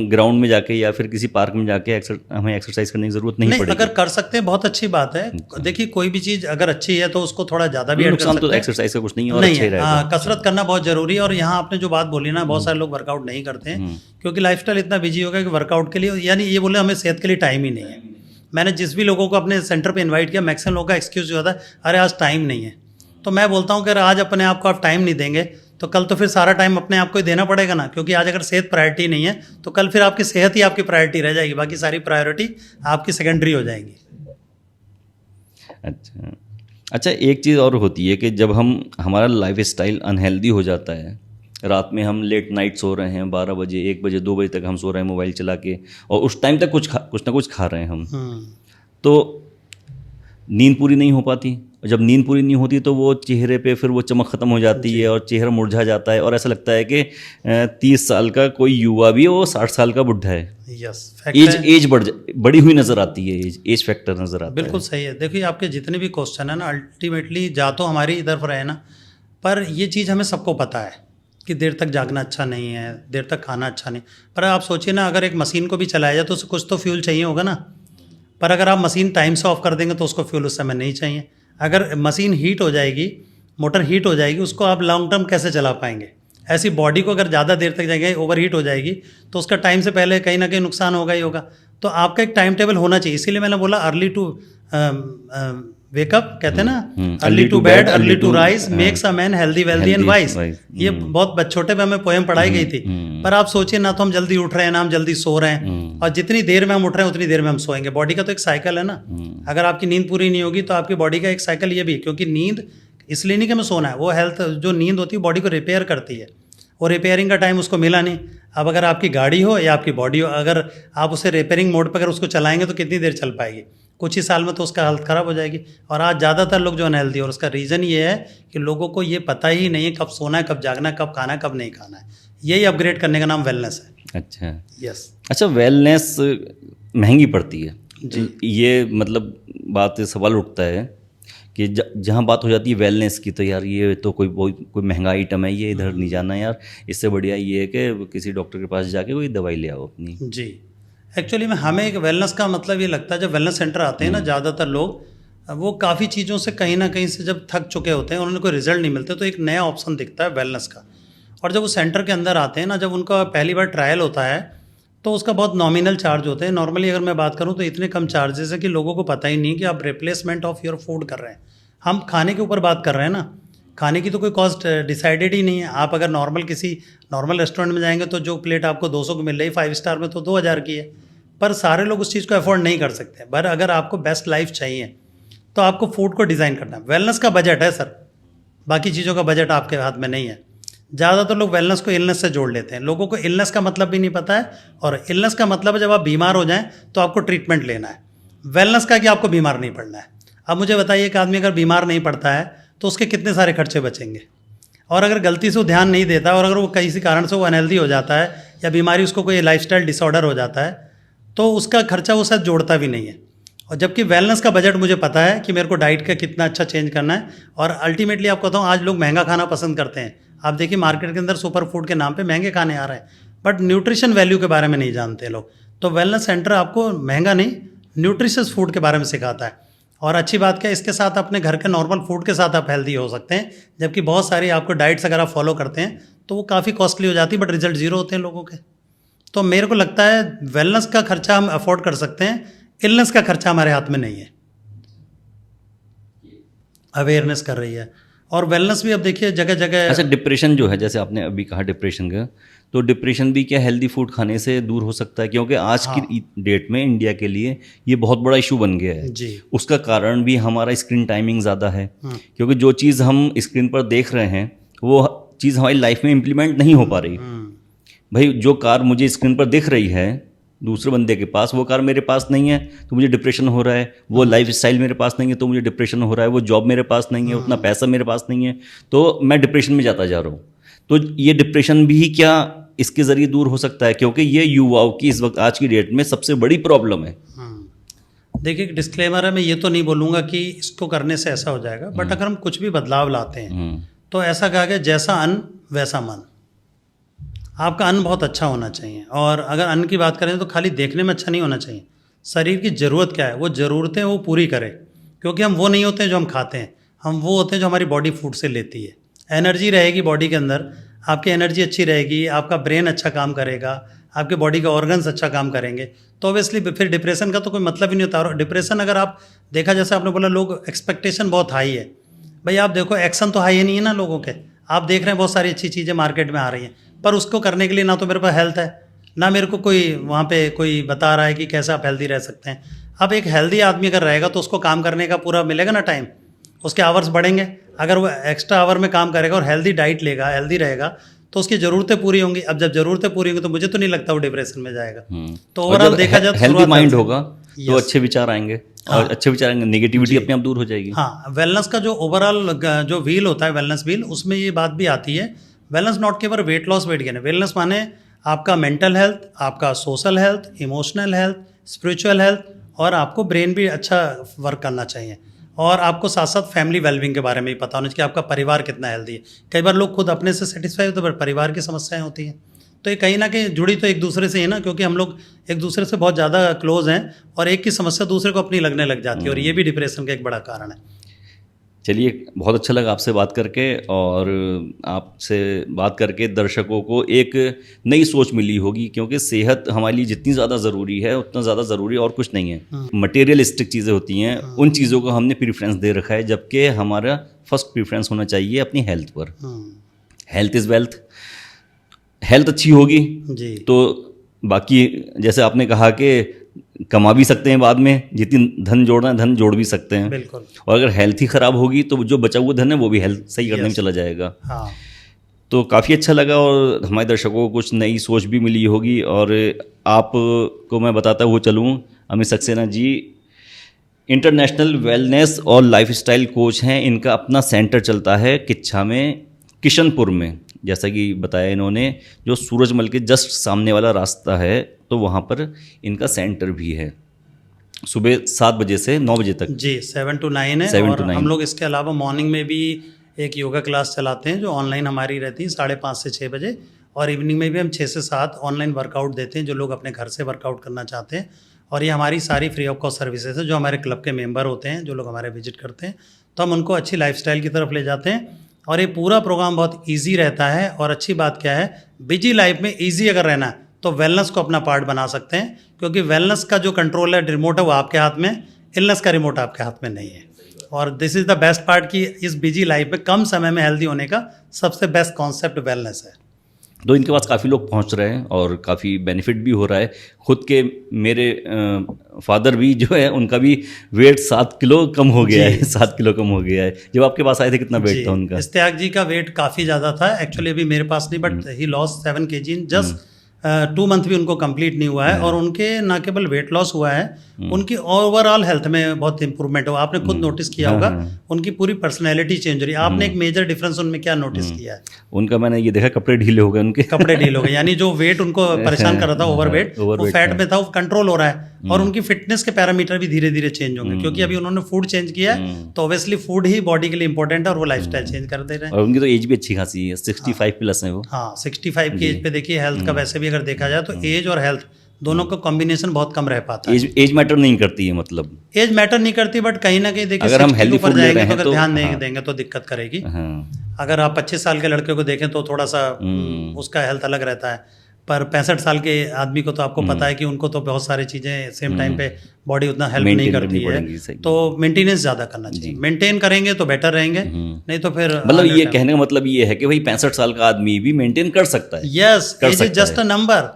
ग्राउंड में जाके या फिर किसी पार्क में जाके हमें एक्सरसाइज करने की जरूरत नहीं नहीं, पड़ेगी। अगर कर सकते हैं बहुत अच्छी बात है। देखिए कोई भी चीज़ अगर अच्छी है तो उसको थोड़ा ज़्यादा भी ऐड कर नुकसान सकते तो हैं। एक्सरसाइज का कुछ नहीं है और नहीं अच्छा ही है, रहेगा। कसरत करना बहुत जरूरी है। और यहाँ आपने जो बात बोली ना, बहुत सारे लोग वर्कआउट नहीं करते हैं क्योंकि लाइफस्टाइल इतना बिजी हो गया कि वर्कआउट के लिए, यानी ये बोले हमें सेहत के लिए टाइम ही नहीं है। मैंने जिस भी लोगों को अपने सेंटर पे इनवाइट किया, मैक्सिमम लोगों का एक्सक्यूज जो होता है, अरे आज टाइम नहीं है। तो मैं बोलता हूँ कि अगर आज अपने आप को आप टाइम नहीं देंगे तो कल तो फिर सारा टाइम अपने आप को ही देना पड़ेगा ना, क्योंकि आज अगर सेहत प्रायोरिटी नहीं है तो कल फिर आपकी सेहत ही आपकी प्रायोरिटी रह जाएगी, बाकी सारी प्रायोरिटी आपकी सेकेंडरी हो जाएगी। अच्छा अच्छा, एक चीज़ और होती है कि जब हमारा लाइफ स्टाइल अनहेल्दी हो जाता है, रात में हम लेट नाइट सो रहे हैं, 12 बजे 1 बजे 2 बजे तक हम सो रहे हैं मोबाइल चला के, और उस टाइम तक कुछ ना कुछ खा रहे हैं हम, तो नींद पूरी नहीं हो पाती। और जब नींद पूरी नहीं होती तो वो चेहरे पे फिर वो चमक ख़त्म हो जाती है और चेहरा मुरझा जाता है और ऐसा लगता है कि 30 साल का कोई युवा भी है वो 60 साल का बुढ़ा है। यस, एज बड़ी हुई नज़र आती है, एज फैक्टर नज़र आता है। बिल्कुल सही है। देखिए आपके जितने भी क्वेश्चन है ना, अल्टीमेटली जा तो हमारी तरफ रहे ना, पर ये चीज़ हमें सबको पता है कि देर तक जागना अच्छा नहीं है, देर तक खाना अच्छा नहीं। पर आप सोचिए ना, अगर एक मशीन को भी चलाया जाए तो उसको कुछ तो फ्यूल चाहिए होगा ना, पर अगर आप मशीन टाइम से ऑफ कर देंगे तो उसको फ्यूल उस समय नहीं चाहिए। अगर मशीन हीट हो जाएगी, मोटर हीट हो जाएगी, उसको आप लॉन्ग टर्म कैसे चला पाएंगे? ऐसी बॉडी को अगर ज़्यादा देर तक जाएंगे, ओवर हीट हो जाएगी, तो उसका टाइम से पहले कहीं ना कहीं नुकसान होगा ही होगा। तो आपका एक टाइम टेबल होना चाहिए। इसीलिए मैंने बोला अर्ली टू वेकअप, कहते हैं ना, early to bed early to rise makes a man healthy wealthy and wise. ये बहुत छोटे पे हमें पोएम पढ़ाई गई थी। पर आप सोचिए ना, तो हम जल्दी उठ रहे हैं ना हम जल्दी सो रहे हैं, और जितनी देर में हम उठ रहे हैं उतनी देर में हम सोएंगे। बॉडी का तो एक साइकिल है ना, अगर आपकी नींद पूरी नहीं होगी तो आपकी बॉडी का एक साइकिल ये भी, क्योंकि नींद इसलिए नहीं कि हमें सोना है, वो हेल्थ जो नींद होती है बॉडी को रिपेयर करती है, और रिपेयरिंग का टाइम उसको मिला नहीं। अब अगर आपकी गाड़ी हो या आपकी बॉडी हो, अगर आप उसे रिपेयरिंग मोड पर अगर उसको चलाएंगे तो कितनी देर चल पाएगी? कुछ ही साल में तो उसका हालत ख़राब हो जाएगी। और आज ज़्यादातर लोग जो अनहेल्दी, और उसका रीज़न ये है कि लोगों को ये पता ही नहीं है कब सोना है, कब जागना है, कब खाना है, कब नहीं खाना है। यही अपग्रेड करने का नाम वेलनेस है। अच्छा यस। अच्छा, वेलनेस महंगी पड़ती है जी। ये मतलब बात सवाल उठता है कि जहाँ बात हो जाती है वेलनेस की, तो यार ये तो कोई महंगा आइटम है, ये इधर नहीं जाना यार, इससे बढ़िया ये है कि किसी डॉक्टर के पास जाके कोई दवाई ले आओ अपनी। जी, एक्चुअली में हमें एक वेलनेस का मतलब ये लगता है, जब वेलनेस सेंटर आते हैं ना, ज़्यादातर लोग वो काफ़ी चीज़ों से कहीं ना कहीं से जब थक चुके होते हैं, उन्होंने कोई रिजल्ट नहीं मिलते, तो एक नया ऑप्शन दिखता है वेलनेस का। और जब वो सेंटर के अंदर आते हैं ना, जब उनका पहली बार ट्रायल होता है तो उसका बहुत नॉमिनल चार्ज होते हैं। नॉर्मली अगर मैं बात करूँ तो इतने कम चार्जेस है कि लोगों को पता ही नहीं कि आप रिप्लेसमेंट ऑफ योर फूड कर रहे हैं। हम खाने के ऊपर बात कर रहे हैं ना, खाने की तो कोई कॉस्ट डिसाइडेड ही नहीं है। आप अगर किसी नॉर्मल रेस्टोरेंट में जाएंगे तो जो प्लेट आपको 200 की मिल रही है 5 स्टार में तो 2000 की है, पर सारे लोग उस चीज़ को अफोर्ड नहीं कर सकते। पर अगर आपको बेस्ट लाइफ चाहिए तो आपको फूड को डिज़ाइन करना है। वेलनेस का बजट है सर, बाकी चीज़ों का बजट आपके हाथ में नहीं है। ज़्यादातर लोग वेलनेस को इलनेस से जोड़ लेते हैं। लोगों को इलनेस का मतलब भी नहीं पता है, और इलनेस का मतलब है जब आप बीमार हो जाएं तो आपको ट्रीटमेंट लेना है। वेलनेस का कि आपको बीमार नहीं पड़ना है। अब मुझे बताइए, एक आदमी अगर बीमार नहीं पड़ता है तो उसके कितने सारे खर्चे बचेंगे, और अगर गलती से वो ध्यान नहीं देता और अगर वो किसी कारण से वो अनहेल्दी हो जाता है या बीमारी उसको कोई लाइफस्टाइल डिसऑर्डर हो जाता है तो उसका खर्चा वो शायद जोड़ता भी नहीं है। और जबकि वेलनेस का बजट मुझे पता है कि मेरे को डाइट का कितना अच्छा चेंज करना है। और अल्टीमेटली आपको बताऊँ, आज लोग महंगा खाना पसंद करते हैं। आप देखिए मार्केट के अंदर सुपर फूड के नाम पे महंगे खाने आ रहे हैं, बट न्यूट्रिशन वैल्यू के बारे में नहीं जानते लोग। तो वेलनेस सेंटर आपको महंगा नहीं, न्यूट्रिशियस फूड के बारे में सिखाता है। और अच्छी बात क्या है, इसके साथ अपने घर के नॉर्मल फूड के साथ आप हेल्दी हो सकते हैं। जबकि बहुत सारी आपको डाइट्स अगर आप फॉलो करते हैं तो वो काफ़ी कॉस्टली हो जाती है, बट रिजल्ट जीरो होते हैं लोगों के। तो मेरे को लगता है वेलनेस का खर्चा हम अफोर्ड कर सकते हैं, इलनेस का खर्चा हमारे हाथ में नहीं है। अवेयरनेस कर रही है। और वेलनेस भी अब देखिए जगह जगह। अच्छा, डिप्रेशन जो है, जैसे आपने अभी कहा डिप्रेशन का, तो डिप्रेशन भी क्या हेल्दी फूड खाने से दूर हो सकता है? क्योंकि आज की डेट में इंडिया के लिए ये बहुत बड़ा इशू बन गया है जी। उसका कारण भी हमारा स्क्रीन टाइमिंग ज़्यादा है, क्योंकि जो चीज़ हम स्क्रीन पर देख रहे हैं वो चीज़ हमारी लाइफ में इम्प्लीमेंट नहीं हो पा रही। भाई, जो कार मुझे स्क्रीन पर दिख रही है दूसरे बंदे के पास, वो कार मेरे पास नहीं है तो मुझे डिप्रेशन हो रहा है। वो लाइफ स्टाइल मेरे पास नहीं है तो मुझे डिप्रेशन हो रहा है। वो जॉब मेरे पास नहीं है, उतना पैसा मेरे पास नहीं है, तो मैं डिप्रेशन में जाता जा रहा हूँ। तो ये डिप्रेशन भी क्या इसके ज़रिए दूर हो सकता है? क्योंकि ये युवाओं की इस वक्त आज की डेट में सबसे बड़ी प्रॉब्लम है। देखिए, डिस्क्लेमर है, मैं ये तो नहीं बोलूँगा कि इसको करने से ऐसा हो जाएगा, बट अगर हम कुछ भी बदलाव लाते हैं तो ऐसा कहा गया, जैसा अन्न वैसा मन। आपका अन्न बहुत अच्छा होना चाहिए। और अगर अन्न की बात करें तो खाली देखने में अच्छा नहीं होना चाहिए। शरीर की ज़रूरत क्या है, वो ज़रूरतें वो पूरी करे। क्योंकि हम वो नहीं होते हैं जो हम खाते हैं, हम वो होते हैं जो हमारी बॉडी फूड से लेती है। एनर्जी रहेगी बॉडी के अंदर, आपकी एनर्जी अच्छी रहेगी, आपका ब्रेन अच्छा काम करेगा, आपके बॉडी के ऑर्गन्स अच्छा काम करेंगे, तो ऑब्वियसली फिर डिप्रेशन का तो कोई मतलब ही नहीं होता। और डिप्रेशन अगर आप देखा, जैसे आपने बोला लोग एक्सपेक्टेशन बहुत हाई है। भाई आप देखो, एक्शन तो हाई नहीं है ना लोगों के। आप देख रहे हैं बहुत सारी अच्छी चीज़ें मार्केट में आ रही हैं, पर उसको करने के लिए ना तो मेरे पास हेल्थ है, ना मेरे को कोई वहाँ पे कोई बता रहा है कि कैसे आप हेल्दी रह सकते हैं। अब एक हेल्दी आदमी अगर रहेगा तो उसको काम करने का पूरा मिलेगा ना टाइम, उसके आवर्स बढ़ेंगे। अगर वो एक्स्ट्रा आवर में काम करेगा और हेल्दी डाइट लेगा, हेल्दी रहेगा, तो उसकी ज़रूरतें पूरी होंगी। अब जब ज़रूरतें पूरी होंगी तो मुझे तो नहीं लगता वो डिप्रेशन में जाएगा। तो ओवरऑल देखा जाए तो हेल्दी माइंड होगा तो अच्छे विचार आएंगे, और अच्छे विचार आएंगे, नेगेटिविटी अपने आप दूर हो जाएगी। हाँ, वेलनेस का जो ओवरऑल जो व्हील होता है, वेलनेस व्हील, उसमें ये बात भी आती है, वेलनेस नॉट केवल वेट लॉस वेट गेन है। वेलनेस माने आपका मेंटल हेल्थ, आपका social health, emotional health, spiritual health, और आपको ब्रेन भी अच्छा वर्क करना चाहिए। और आपको साथ साथ फैमिली वेलबिंग के बारे में भी पता होना चाहिए कि आपका परिवार कितना हेल्दी है। कई बार लोग खुद अपने से सेटिस्फाई होते हैं पर परिवार की समस्याएं होती हैं। तो ये कहीं ना कहीं जुड़ी तो एक दूसरे से ही ना, क्योंकि हम लोग एक दूसरे से बहुत ज़्यादा क्लोज हैं और एक की समस्या दूसरे को अपनी लगने लग जाती है, और ये भी डिप्रेशन का एक बड़ा कारण है। चलिए, बहुत अच्छा लगा आपसे बात करके, और आपसे बात करके दर्शकों को एक नई सोच मिली होगी, क्योंकि सेहत हमारे लिए जितनी ज़्यादा ज़रूरी है उतना ज़्यादा ज़रूरी और कुछ नहीं है। मटेरियलिस्टिक चीज़ें होती हैं, उन चीज़ों को हमने प्रीफ्रेंस दे रखा है, जबकि हमारा फर्स्ट प्रीफ्रेंस होना चाहिए अपनी हेल्थ पर। Health is wealth. हेल्थ अच्छी होगी जी तो बाकी, जैसे आपने कहा कि कमा भी सकते हैं बाद में, जितनी धन जोड़ना है धन जोड़ भी सकते हैं। बिल्कुल। और अगर हेल्थ ही ख़राब होगी तो जो बचा हुआ धन है वो भी हेल्थ सही करने में चला जाएगा। हाँ। तो काफ़ी अच्छा लगा, और हमारे दर्शकों को कुछ नई सोच भी मिली होगी। और आपको मैं बताता हुआ चलूँ, अमित सक्सेना जी इंटरनेशनल वेलनेस और लाइफस्टाइल कोच हैं। इनका अपना सेंटर चलता है किच्छा में, किशनपुर में, जैसा कि बताया इन्होंने, जो सूरजमल के जस्ट सामने वाला रास्ता है, तो वहाँ पर इनका सेंटर भी है। सुबह 7 बजे से 9 बजे तक जी, 7 to 9 है। 7 और to 9। हम लोग इसके अलावा मॉर्निंग में भी एक योगा क्लास चलाते हैं जो ऑनलाइन हमारी रहती है 5:30 से 6 बजे, और इवनिंग में भी हम 6 से 7 ऑनलाइन वर्कआउट देते हैं जो लोग अपने घर से वर्कआउट करना चाहते हैं। और ये हमारी सारी फ्री ऑफ कॉस्ट सर्विसेज है। जो हमारे क्लब के मेंबर होते हैं, जो लोग हमारे विजिट करते हैं, तो हम उनको अच्छी लाइफस्टाइल की तरफ ले जाते हैं। और ये पूरा प्रोग्राम बहुत ईजी रहता है। और अच्छी बात क्या है, बिजी लाइफ में ईजी अगर रहना है तो वेलनेस को अपना पार्ट बना सकते हैं, क्योंकि वेलनेस का जो कंट्रोल है, रिमोट है, वो आपके हाथ में, इलनेस का रिमोट आपके हाथ में नहीं है। और this is the best part कि इस बिजी लाइफ में कम समय में हेल्दी होने का सबसे बेस्ट कॉन्सेप्ट वेलनेस है। तो इनके पास काफ़ी लोग पहुंच रहे हैं और काफ़ी बेनिफिट भी हो रहा है। खुद के मेरे फादर भी जो है उनका भी वेट 7 किलो कम हो गया है, 7 किलो कम हो गया है। जब आपके पास आए थे कितना वेट था उनका? इश्तियाक जी का वेट काफ़ी ज़्यादा था एक्चुअली, अभी मेरे पास नहीं, but he loss 7 kg in just 2 month भी उनको कंप्लीट नहीं हुआ है। और उनके ना केवल वेट लॉस हुआ है, उनकी ओवरऑल हेल्थ में बहुत इंप्रूवमेंट हुआ। आपने खुद नोटिस किया होगा उनकी पूरी पर्सनैलिटी चेंज हो रही है। आपने एक मेजर डिफरेंस उनमें क्या नोटिस किया है? उनका मैंने ये देखा कपड़े ढीले हो गए उनके। कपड़े ढीले हो गए, यानी जो वेट उनको परेशान कर रहा था ओवरवेट, वो फैट में था, वो कंट्रोल हो रहा है। और उनकी फिटनेस के पैरामीटर भी धीरे धीरे चेंज होंगे, क्योंकि अभी उन्होंने फूड चेंज किया है, तो ऑब्वियसली फूड ही बॉडी के लिए इंपॉर्टेंट है और वो लाइफस्टाइल चेंज कर दे रहे हैं। और उनकी तो एज भी अच्छी खासी है, 65 प्लस है वो। हाँ, 65 की एज पे देखिए हेल्थ का वैसे भी अगर देखा जाए तो एज और हेल्थ दोनों का कॉम्बिनेशन बहुत कम रह पाता है। एज मैटर नहीं करती है, मतलब एज मैटर नहीं करती, बट कहीं ना कहीं देखिए अगर हम हेल्दी ऊपर फूड ले जाएंगे रहे तो हैं अगर तो ध्यान नहीं देंगे तो दिक्कत करेगी। अगर आप 25 साल के लड़के को देखें तो थोड़ा सा उसका हेल्थ अलग रहता है, पर 65 साल के आदमी को तो आपको पता है कि उनको तो बहुत सारी चीज़ें सेम टाइम पे बॉडी उतना हेल्प नहीं करती है, तो मेंटेनेंस ज़्यादा करना चाहिए। मेंटेन करेंगे तो बेटर रहेंगे, नहीं तो फिर मतलब ये कहने का मतलब ये है कि भाई 65 साल का आदमी भी मेंटेन कर सकता है। Yes, age is just a number.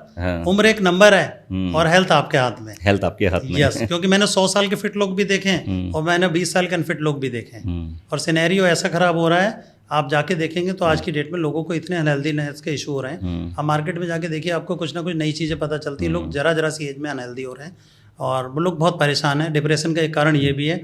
उम्र एक नंबर है और हेल्थ आपके हाथ में। हेल्थ आपके हाथ में। यस, क्योंकि मैंने 100 साल के फिट लोग भी देखे हैं और मैंने 20 साल के अनफिट लोग भी देखे हैं, और सिनेरियो ऐसा खराब हो रहा है, आप जाके देखेंगे तो आज की डेट में लोगों को इतने अनहेल्दीनेस के इशू हो रहे हैं। आप मार्केट में जाके देखिए, आपको कुछ ना कुछ नई चीज़ें पता चलती हैं। लोग जरा सी एज में अनहेल्दी हो रहे हैं और वो लोग बहुत परेशान हैं। डिप्रेशन का एक कारण ये भी है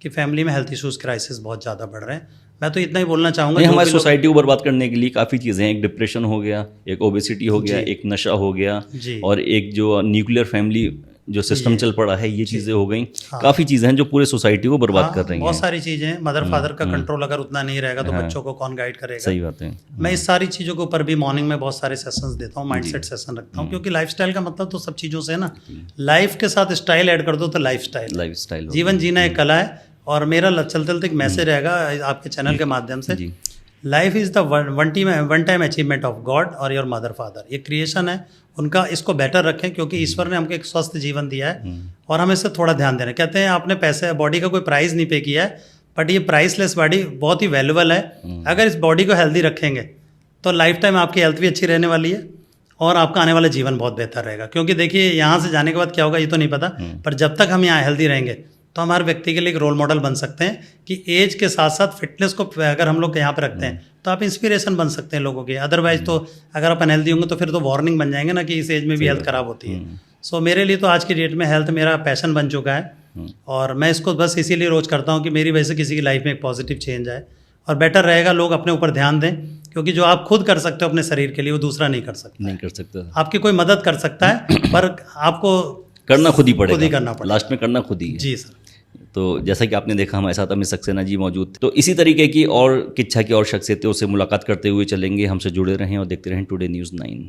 कि फैमिली में हेल्थ इशूज़ क्राइसिस बहुत ज़्यादा बढ़ रहे हैं। मैं तो इतना ही बोलना चाहूँगा, हमारी सोसाइटी को बर्बाद करने के लिए काफ़ी चीज़ें हैं। एक डिप्रेशन हो गया, एक ओबेसिटी हो गया, एक नशा हो गया, और एक जो न्यूक्लियर फैमिली जो सिस्टम चल पड़ा है, ये चीज़ें हो गई। काफ़ी चीज़ें हैं जो पूरे सोसाइटी को बर्बाद कर रही हैं। बहुत सारी चीज़ें हैं। मदर फादर का कंट्रोल अगर उतना नहीं रहेगा तो बच्चों को कौन गाइड करेगा? सही बात है। मैं इस सारी चीज़ों के ऊपर भी मॉर्निंग में बहुत सारे सेशंस देता हूँ, माइंडसेट सेशन रखता हूँ, क्योंकि लाइफस्टाइल का मतलब तो सब चीज़ों से है ना। लाइफ के साथ स्टाइल ऐड कर दो तो लाइफस्टाइल, जीवन जीना एक कला है। और मेरा चलते चलते एक मैसेज रहेगा आपके चैनल के माध्यम से, life is the one time achievement of God और योर मदर फादर। ये क्रिएशन है उनका, इसको बेटर रखें, क्योंकि ईश्वर ने हमको एक स्वस्थ जीवन दिया है और हमें इससे थोड़ा ध्यान देना। कहते हैं आपने पैसे बॉडी का कोई प्राइस नहीं पे किया है, बट ये प्राइसलेस बॉडी बहुत ही वैल्यूबल है। अगर इस बॉडी को हेल्दी रखेंगे तो लाइफ टाइम आपकी हेल्थ भी अच्छी रहने वाली है और आपका आने वाला जीवन बहुत बेहतर रहेगा। क्योंकि देखिए, यहाँ से जाने के बाद क्या होगा ये तो नहीं पता, पर जब तक हम यहाँ हेल्दी रहेंगे तो हमारे व्यक्ति के लिए एक रोल मॉडल बन सकते हैं कि एज के साथ साथ फिटनेस को अगर हम लोग यहाँ पे रखते हैं तो आप इंस्पिरेशन बन सकते हैं लोगों के। अदरवाइज तो अगर आप अनहेल्दी होंगे तो फिर तो वार्निंग बन जाएंगे ना कि इस एज में भी हेल्थ खराब होती है। सो मेरे लिए तो आज की डेट में हेल्थ मेरा पैशन बन चुका है और मैं इसको बस इसीलिए रोज करता हूँ कि मेरी वजह से किसी की लाइफ में एक पॉजिटिव चेंज आए और बेटर रहेगा। लोग अपने ऊपर ध्यान दें, क्योंकि जो आप खुद कर सकते हो अपने शरीर के लिए वो दूसरा नहीं कर सकता। आपकी कोई मदद कर सकता है पर आपको करना खुद ही पड़ेगा, खुद ही करना पड़ेगा, लास्ट में करना खुद ही है। जी सर। तो जैसा कि आपने देखा हमारे साथ अमित सक्सेना जी मौजूद थे। तो इसी तरीके की और किच्छा की और शख्सियतों से मुलाकात करते हुए चलेंगे। हमसे जुड़े रहें और देखते रहें टुडे न्यूज़ 9।